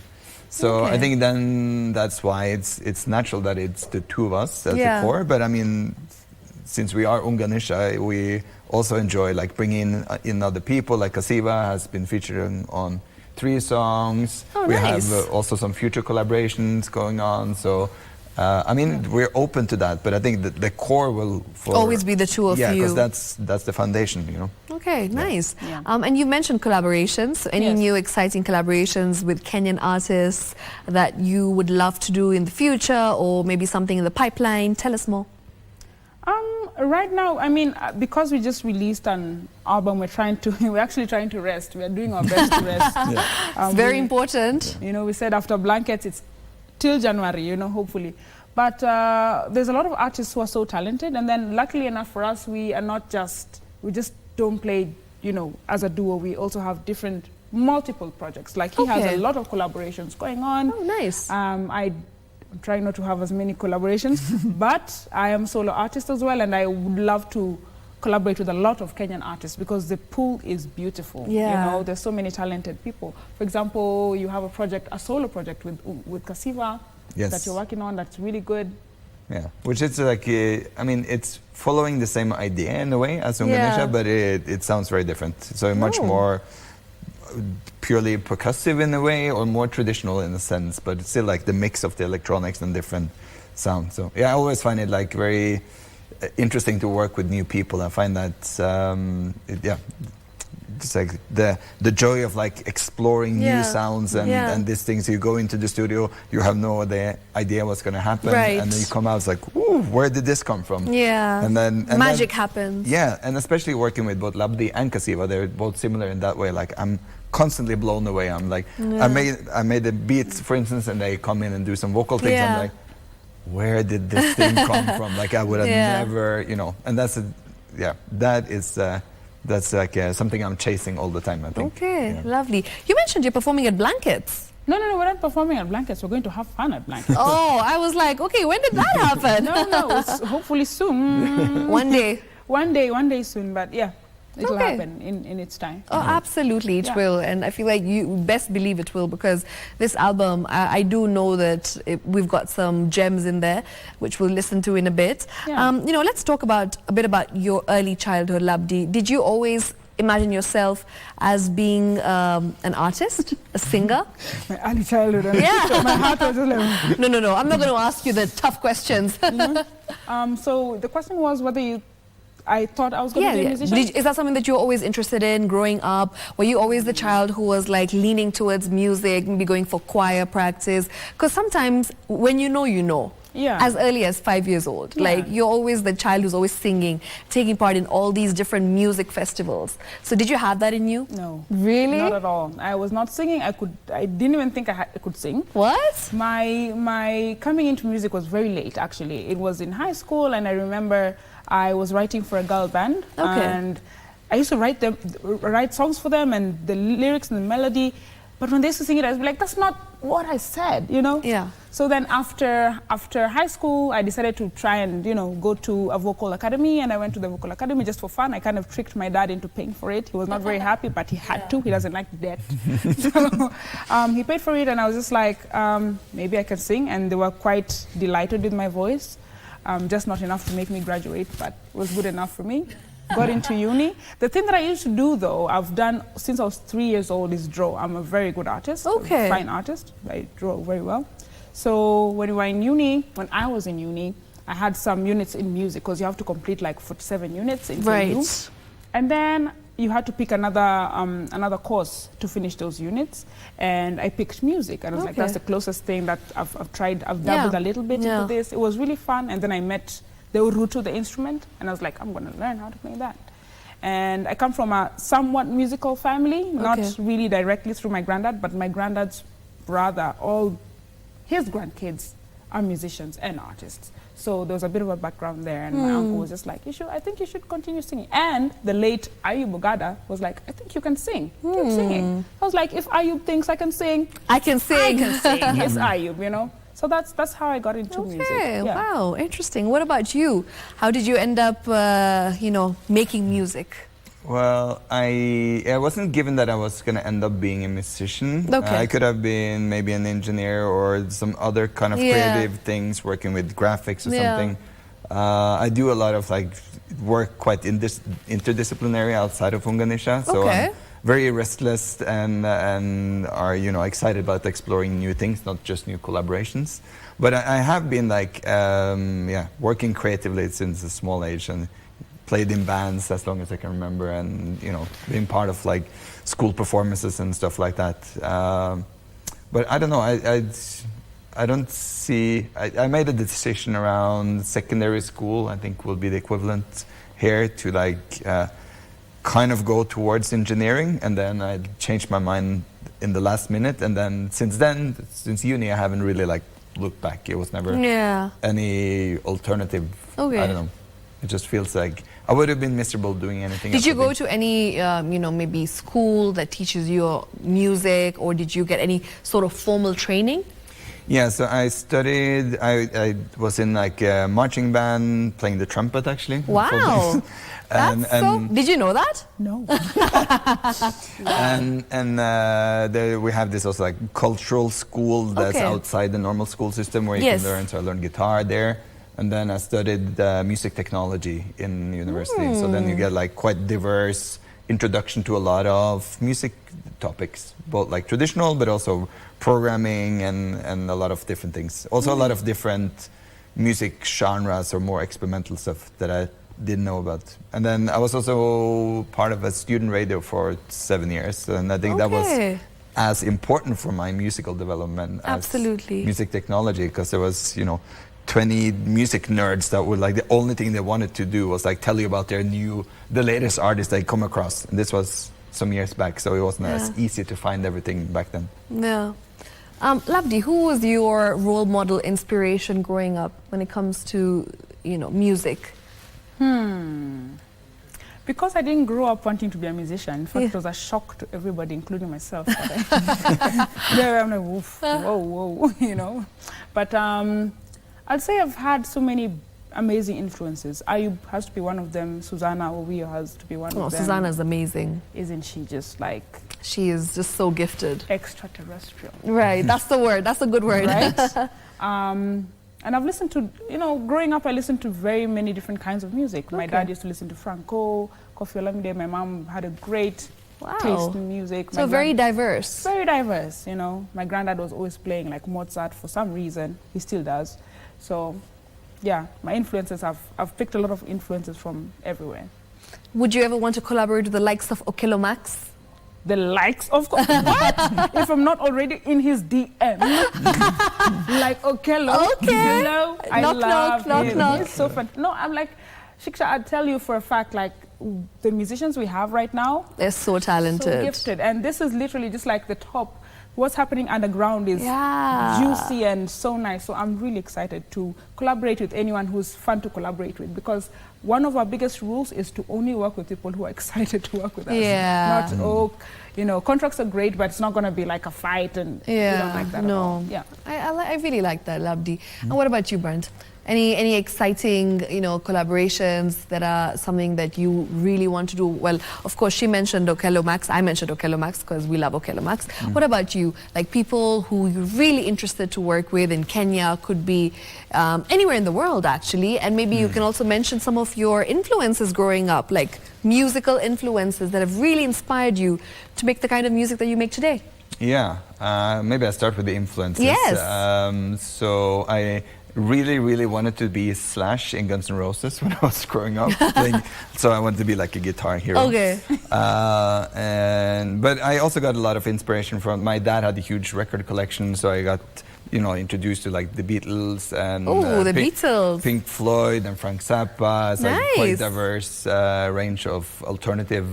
So I think then that's why it's natural that it's the two of us at the core. But I mean, since we are Uananisha, we also enjoy like bringing in other people. Like Kasiva has been featured on 3 songs. We have also some future collaborations going on. So, I mean, we're open to that. But I think the core will always be the two of you. Yeah, because that's the foundation, you know. Okay, nice. Yeah. And you mentioned collaborations. So any new exciting collaborations with Kenyan artists that you would love to do in the future, or maybe something in the pipeline? Tell us more. Right now, I mean, because we just released an album, we're actually trying to rest. We are doing our best to rest. It's very important. You know, we said after Blankets, it's till January, you know, hopefully. But there's a lot of artists who are so talented. And then luckily enough for us, we just don't play, you know, as a duo. We also have multiple projects. Like he has a lot of collaborations going on. Oh, nice. I'm trying not to have as many collaborations, but I am a solo artist as well, and I would love to collaborate with a lot of Kenyan artists because the pool is beautiful. Yeah. You know, there's so many talented people. For example, you have a solo project with Kasiva that you're working on that's really good. Yeah, which is like, I mean, it's following the same idea in a way as Uananisha, but it sounds very different. So much more purely percussive in a way, or more traditional in a sense, but it's still like the mix of the electronics and different sounds. So yeah, I always find it like very interesting to work with new people. I find that it's like the joy of like exploring new sounds and these things. You go into the studio, you have no idea what's going to happen, and then you come out, it's like, ooh, where did this come from? Yeah, and then magic happens. Yeah, and especially working with both Labdi and Kasiva, they're both similar in that way. Like I'm constantly blown away. I'm like, I made a beat, for instance, and they come in and do some vocal things. I'm like, where did this thing come from? Like I would have never, you know. And that's like something I'm chasing all the time, I think. Okay, lovely. You mentioned you're performing at Blankets. No, we're not performing at Blankets. We're going to have fun at Blankets. Oh, I was like, okay, when did that happen? No, it's hopefully soon. One day. One day soon, but yeah. It'll happen in its time. Oh, absolutely, it will. And I feel like you best believe it will, because this album, I do know that we've got some gems in there, which we'll listen to in a bit. Yeah. You know, let's talk a bit about your early childhood, Labdi. Did you always imagine yourself as being an artist, a singer? My early childhood. My heart was just like... No. I'm not going to ask you the tough questions. So the question was whether I thought I was going to be a musician. Is that something that you were always interested in growing up? Were you always the child who was like leaning towards music, maybe going for choir practice? Because sometimes when you know, as early as 5 years old, like you're always the child who's always singing, taking part in all these different music festivals. So did you have that in you? No. Really? Not at all. I was not singing. I didn't even think I could sing. What? My coming into music was very late, actually. It was in high school, and I remember I was writing for a girl band, and I used to write songs for them, and the lyrics and the melody. But when they used to sing it, I was like, that's not what I said, you know? Yeah. So then after high school, I decided to try and, you know, go to a vocal academy, and I went to the vocal academy just for fun. I kind of tricked my dad into paying for it. He was not very happy, but he had to. He doesn't like debt. So he paid for it, and I was just like, maybe I can sing. And they were quite delighted with my voice. Just not enough to make me graduate, but it was good enough for me. Got into uni. The thing that I used to do, though, I've done since I was 3 years old, is draw. I'm a very good artist, a fine artist. I draw very well. So when I was in uni, I had some units in music, because you have to complete like 47 units in you. And then you had to pick another course to finish those units, and I picked music, and I was like, that's the closest thing that I've tried. I've dabbled a little bit into this. It was really fun, and then I met the urutu, the instrument, and I was like, I'm going to learn how to play that. And I come from a somewhat musical family, not really directly through my granddad, but my granddad's brother, his grandkids are musicians and artists. So there was a bit of a background there, and my uncle was just like, I think you should continue singing. And the late Ayub Ogada was like, I think you can sing. Keep singing. I was like, if Ayub thinks I can sing, I can sing. It's Ayub, you know. So that's how I got into music. Okay, wow, interesting. What about you? How did you end up, making music? Well, I wasn't given that I was going to end up being a musician. Okay. I could have been maybe an engineer or some other kind of creative things, working with graphics or something. I do a lot of work quite interdisciplinary outside of Uananisha. So I'm very restless and are excited about exploring new things, not just new collaborations. But I have been working creatively since a small age, and played in bands as long as I can remember, and being part of school performances and stuff like that. But I don't know. I don't see. I made a decision around secondary school. I think will be the equivalent here to kind of go towards engineering, and then I changed my mind in the last minute. And then since uni, I haven't really looked back. It was never any alternative. Okay. I don't know. It just feels like I would have been miserable doing anything. Did you go to any, maybe school that teaches you music, or did you get any sort of formal training? Yeah, so I studied, I was in a marching band, playing the trumpet actually. Wow. Did you know that? No. We have this also cultural school that's outside the normal school system where you can learn. So I learned guitar there. And then I studied music technology in university. So then you get quite diverse introduction to a lot of music topics, both traditional, but also programming and a lot of different things. Also a lot of different music genres or more experimental stuff that I didn't know about. And then I was also part of a student radio for 7 years. And I think that was as important for my musical development as music technology, because there was, 20 music nerds that would the only thing they wanted to do was tell you about the latest artist they come across. And this was some years back, so it wasn't as easy to find everything back then. Yeah. Labdi, who was your role model inspiration growing up when it comes to, music? Because I didn't grow up wanting to be a musician. In fact, it was a shock to everybody, including myself. I'm like, whoa, But I'd say I've had so many amazing influences. Ayub has to be one of them. Susanna Owio has to be one of them. Susanna's amazing. Isn't she just She is just so gifted. Extraterrestrial. Right, that's the word. That's a good word. Right? And I've listened to, growing up I listened to very many different kinds of music. My dad used to listen to Franco, Koffi Olomide. My mom had a great taste in music. So very diverse. Very diverse, My granddad was always playing Mozart for some reason. He still does. So, yeah, my influences, I've picked a lot of influences from everywhere. Would you ever want to collaborate with the likes of Okello Max? The likes of what? If I'm not already in his DM. Okello. Okay. Hello. I love him. Knock. He's so fun. No, I'm Shiksha, I'll tell you for a fact, the musicians we have right now, they're so talented. So gifted. And this is literally just the top. What's happening underground is juicy and so nice. So I'm really excited to collaborate with anyone who's fun to collaborate with, because one of our biggest rules is to only work with people who are excited to work with us. Yeah. Not, contracts are great, but it's not going to be like a fight, and we don't like that at all. Yeah. I really like that, Labdi. And what about you, Bernd? Any exciting, collaborations that are something that you really want to do? Well, of course, she mentioned Okello Max. I mentioned Okello Max because we love Okello Max. What about you? People who you're really interested to work with in Kenya, could be anywhere in the world, actually. And maybe you can also mention some of your influences growing up, musical influences that have really inspired you to make the kind of music that you make today. Yeah, maybe I start with the influences. Yes. So I really wanted to be Slash in Guns N' Roses when I was growing up. So I wanted to be a guitar hero. Okay. But I also got a lot of inspiration from, my dad had a huge record collection, so I got introduced to the Beatles and the Beatles, Pink Floyd and Frank Zappa. It's quite diverse range of alternative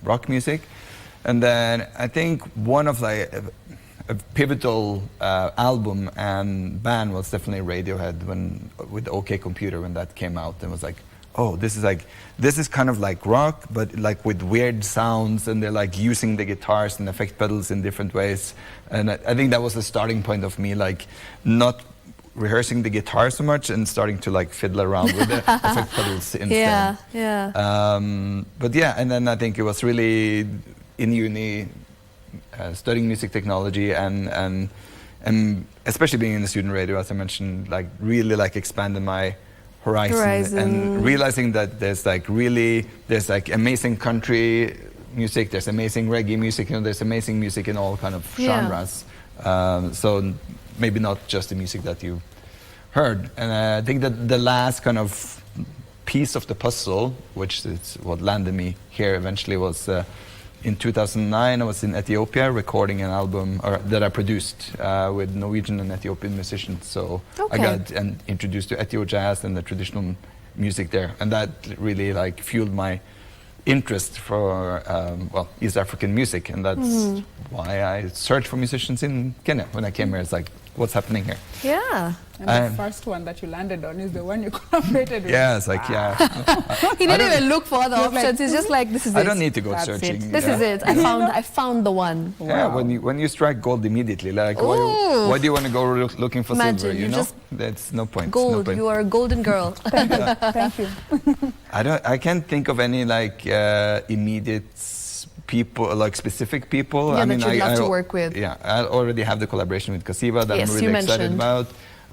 rock music. And then I think one of a pivotal album and band was definitely Radiohead with OK Computer when that came out, and was like, oh, this is kind of like rock, but like with weird sounds, and they're like using the guitars and effect pedals in different ways. And I think that was the starting point of me like not rehearsing the guitar so much and starting to like fiddle around with the effect pedals instead. But yeah, and then I think it was really in uni studying music technology and especially being in the student radio, as I mentioned, like really like expanded my horizon. And realizing that there's like amazing country music, there's amazing reggae music, there's amazing music in all kind of genres. So maybe not just the music that you heard. And I think that the last kind of piece of the puzzle, which is what landed me here eventually, was in 2009 I was in Ethiopia recording an album that I produced with Norwegian and Ethiopian musicians. So I got introduced to Ethio jazz and the traditional music there, and that really like fueled my interest for East African music, and that's why I searched for musicians in Kenya when I came here. It's like, what's happening here? Yeah. And the first one that you landed on is the one you collaborated with. Yeah, it's like, He didn't even look for other options. He's just like, this is it. I don't need to go searching. This is it. I found the one. Yeah, when you strike gold immediately, like why do you want to go looking for silver? You know, that's no point. Gold. You are a golden girl. Thank you. I can't think of any like immediate people, like specific people. Yeah, I mean, that you'd love to work with. Yeah, I already have the collaboration with Kasiva that I'm really excited about.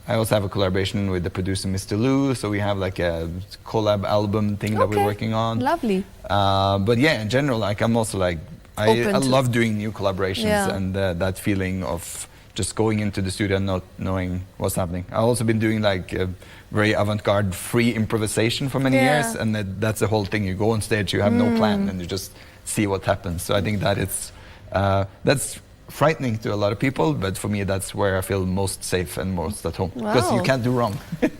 I also have a collaboration with the producer Mr. Lou, so we have like a collab album thing that we're working on. Lovely. But yeah, in general, like I'm also like I love doing new collaborations and that feeling of just going into the studio and not knowing what's happening. I've also been doing like very avant-garde free improvisation for many years, and that's the whole thing. You go on stage, you have no plan, and you just see what happens. So I think that it's that's frightening to a lot of people, but for me that's where I feel most safe and most at home, because you can't do wrong.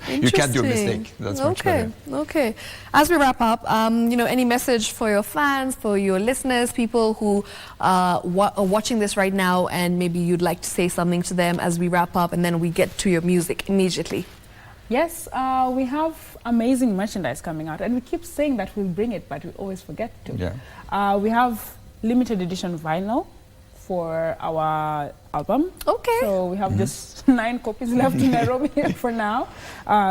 You can't do a mistake. That's much better. Okay. As we wrap up, any message for your fans, for your listeners, people who are watching this right now, and maybe you'd like to say something to them as we wrap up, and then we get to your music immediately. Yes, we have amazing merchandise coming out, and we keep saying that we'll bring it, but we always forget to. Yeah. We have limited edition vinyl for our album. Okay. So we have just 9 copies left in Nairobi for now.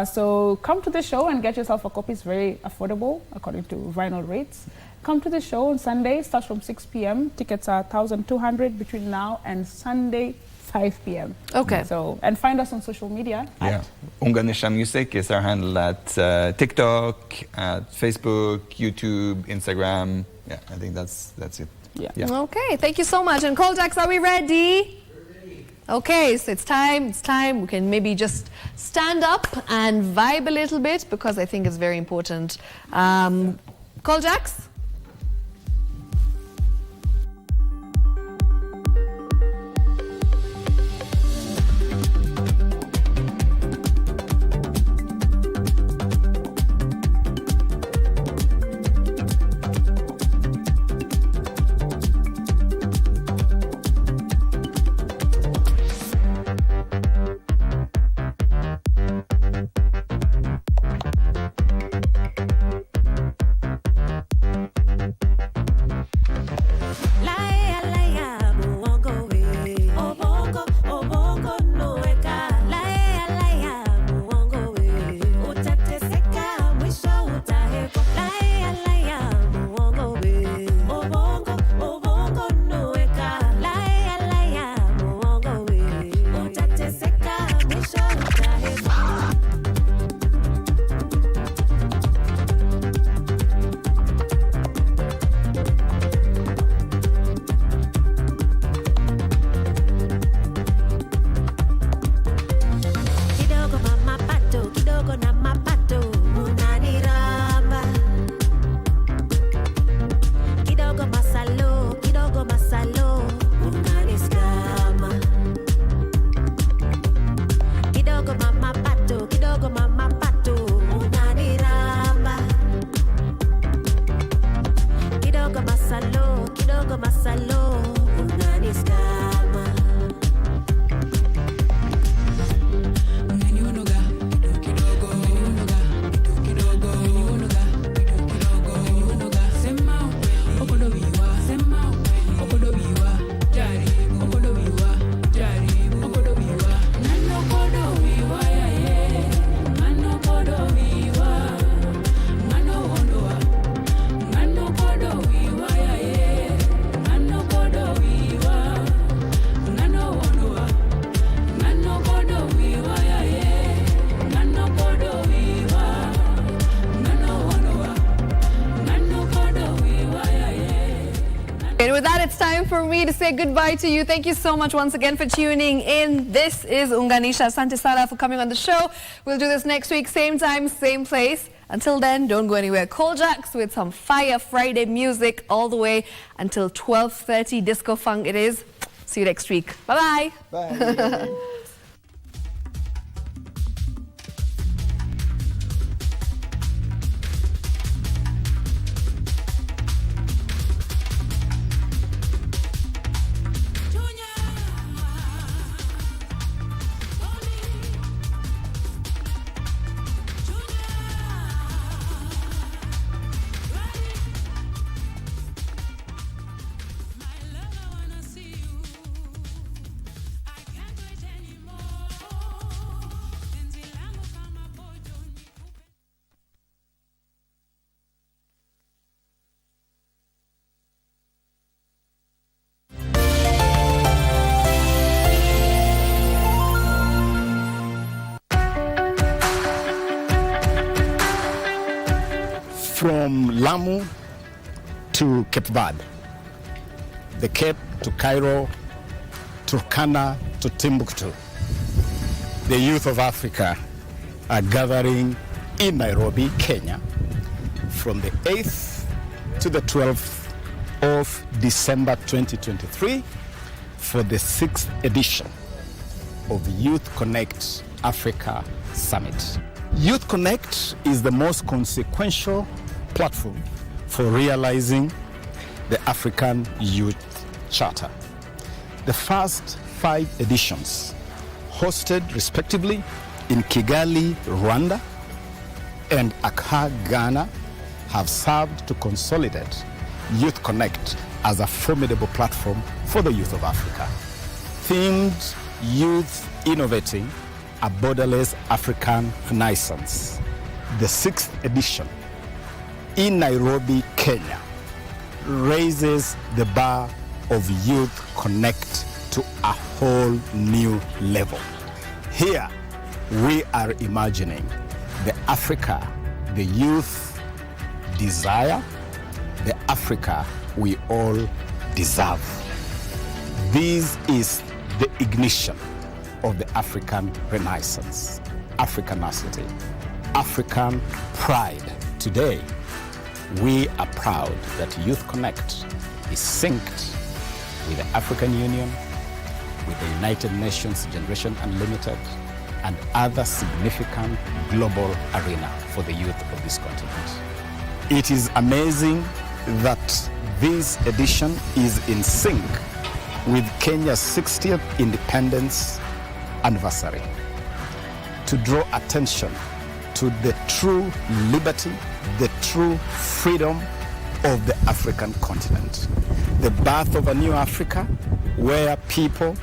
So come to the show and get yourself a copy. It's very affordable according to vinyl rates. Come to the show on Sunday, starts from 6 p.m. Tickets are 1,200 between now and Sunday, 5 p.m. Okay. So, and find us on social media. Yeah. Uananisha Music is our handle at TikTok, at Facebook, YouTube, Instagram. Yeah, I think that's it. Yeah. Okay, thank you so much. And Coljax, are we ready? Okay, so it's time. We can maybe just stand up and vibe a little bit, because I think it's very important. Coljax? And with that, it's time for me to say goodbye to you. Thank you so much once again for tuning in. This is Uananisha. Asante sana for coming on the show. We'll do this next week, same time, same place. Until then, don't go anywhere. Call Jacks with some Fire Friday music all the way until 12:30. Disco Funk it is. See you next week. Bye-bye. Bye. From Lamu to Cape Verde, the Cape to Cairo, Turkana to Timbuktu, the youth of Africa are gathering in Nairobi, Kenya, from the 8th to the 12th of December 2023 for the 6th edition of Youth Connekt Africa Summit. Youth Connekt is the most consequential platform for realizing the African Youth Charter. The first 5 editions, hosted respectively in Kigali, Rwanda, and Accra, Ghana, have served to consolidate Youth Connekt as a formidable platform for the youth of Africa. Themed Youth Innovating a Borderless African Renaissance, the 6th edition in Nairobi, Kenya, raises the bar of Youth Connekt to a whole new level. Here, we are imagining the Africa the youth desire, the Africa we all deserve. This is the ignition of the African Renaissance, Africanity, African pride. Today, we are proud that Youth Connekt is synced with the African Union, with the United Nations Generation Unlimited, and other significant global arena for the youth of this continent. It is amazing that this edition is in sync with Kenya's 60th independence anniversary, to draw attention to the true liberty, the true freedom of the African continent. The birth of a new Africa where people,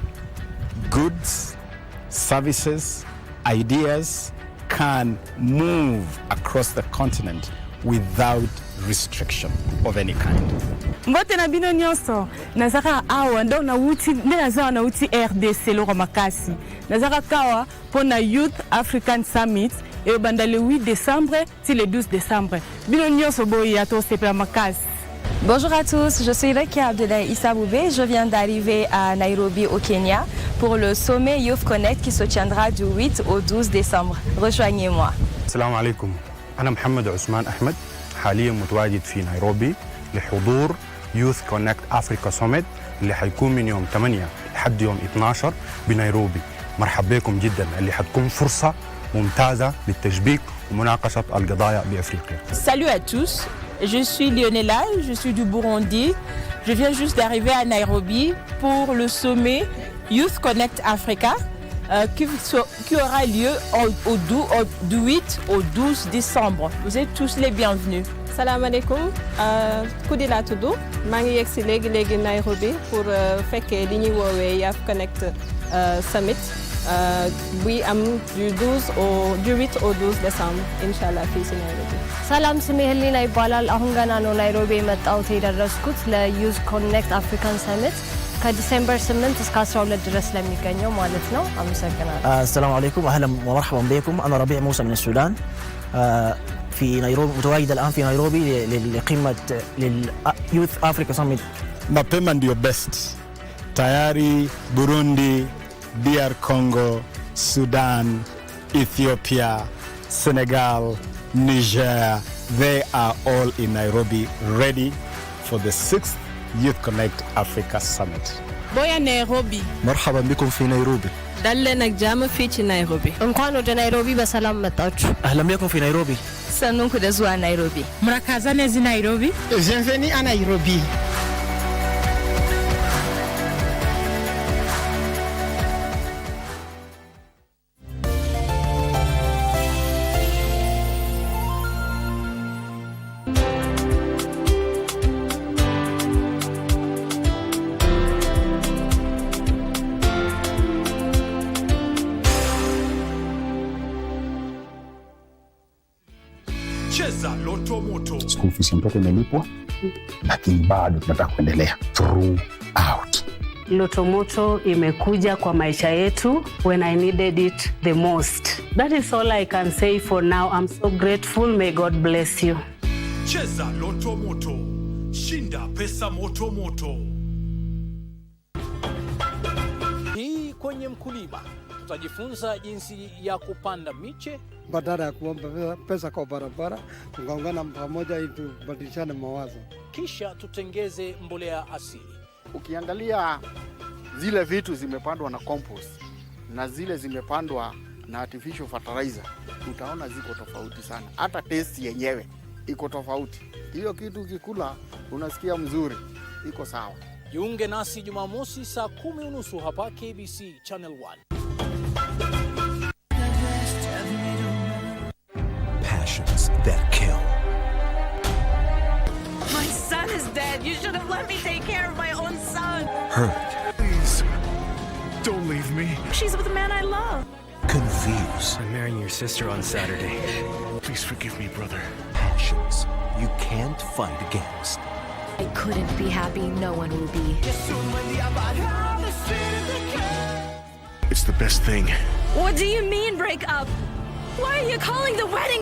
goods, services, ideas can move across the continent without restriction of any kind. Mbote na bino nyonso nazaka awa ndo na wuti nazaka na wuti RDC lo makasi nazaka kawa pona Youth African Summit et banda le 8 décembre til le 12 décembre bino nyonso boyi ato sepela makasi. Bonjour à tous, je suis Rekia Abdoulaye Issaboubé. Je viens d'arriver à Nairobi au Kenya pour le sommet Youth Connekt qui se tiendra du 8 au 12 décembre. Rejoignez-moi. Assalamu alaikum. أنا محمد عثمان أحمد حاليا متواجد في نيروبي لحضور يوث كونكت أفريكا سوميت اللي حيكون من يوم 8 لحد يوم 12 بنيروبي. مرحبا بكم جدا اللي حتكون فرصة ممتازة للتشبيك ومناقشة القضايا بأفريقيا. Salut à tous, je suis Lionella, je suis du Burundi. Je viens juste d'arriver à Nairobi pour le sommet Youth Connekt Africa qui aura lieu du 8 au 12 décembre. Vous êtes tous les bienvenus. Salam alaikum. Koudi la tudd maa ngi yegg si léegi Nairobi pour fekkee li ñuy woowee Youth Connekt Summit buy am du 8 au 12 décembre Inch'Allah fii si Nairobi. ሰላም ስሜ ህሊና ይባላል። አሁን ገና ነው ናይሮቢ የመጣሁት የደረስኩት ለዩዝ ኮኔክት አፍሪካን ሰሚት ከዲሴምበር 8 እስከ 12 ድረስ ለሚገኘው ማለት ነው። አመሰግናለሁ። السلام عليكم اهلا ومرحبا بكم. انا ربيع موسى من السودان. في نيروبي متواجد الان في نيروبي لقمه لليوث افريكا سميت mapema ndio best. Tayari Burundi, DR Congo, Sudan, Ethiopia, Senegal, Niger, they are all in Nairobi ready for the 6th Youth Connect Africa Summit. Boya Nairobi. مرحبا بكم في نيروبي. دلنا جامع في نairobi. እንኳን ወደ ናይሮቢ በሰላም መጣችሁ። أهلا بكم في نيروبي. Sannunku da zuwa Nairobi. Mrakazane zi Nairobi. Bienvenue à Nairobi. Cheza Loto Moto. School fees ya mtoto imelipwa, lakini bado tunataka kuendelea throughout. Loto Moto imekuja kwa maisha yetu when I needed it the most. That is all I can say for now. I'm so grateful. May God bless you. Cheza Loto Moto. Shinda pesa moto moto. Hii kwenye mkulima tutajifunza jinsi ya kupanda miche badala ya kuomba pesa kwa barabara, tungaungana pamoja ili tubadilishane mawazo. Kisha tutengeze mbolea asili. Ukiangalia zile vitu zimepandwa na compost na zile zimepandwa na artificial fertilizer, utaona ziko tofauti sana. Hata taste yenyewe iko tofauti. Hiyo kitu ukikula unasikia mzuri, iko sawa. Jiunge nasi Jumamosi saa 10:30 hapa KBC Channel 1. Passions that kill. My son is dead. You should have let me take care of my own son. Hurt. Please, don't leave me. She's with the man I love. Confuse. I'm marrying your sister on Saturday. Please forgive me, brother. Passions you can't fight against. I couldn't be happy. No one will be. It's the best thing. What do you mean break up? Why are you calling the wedding?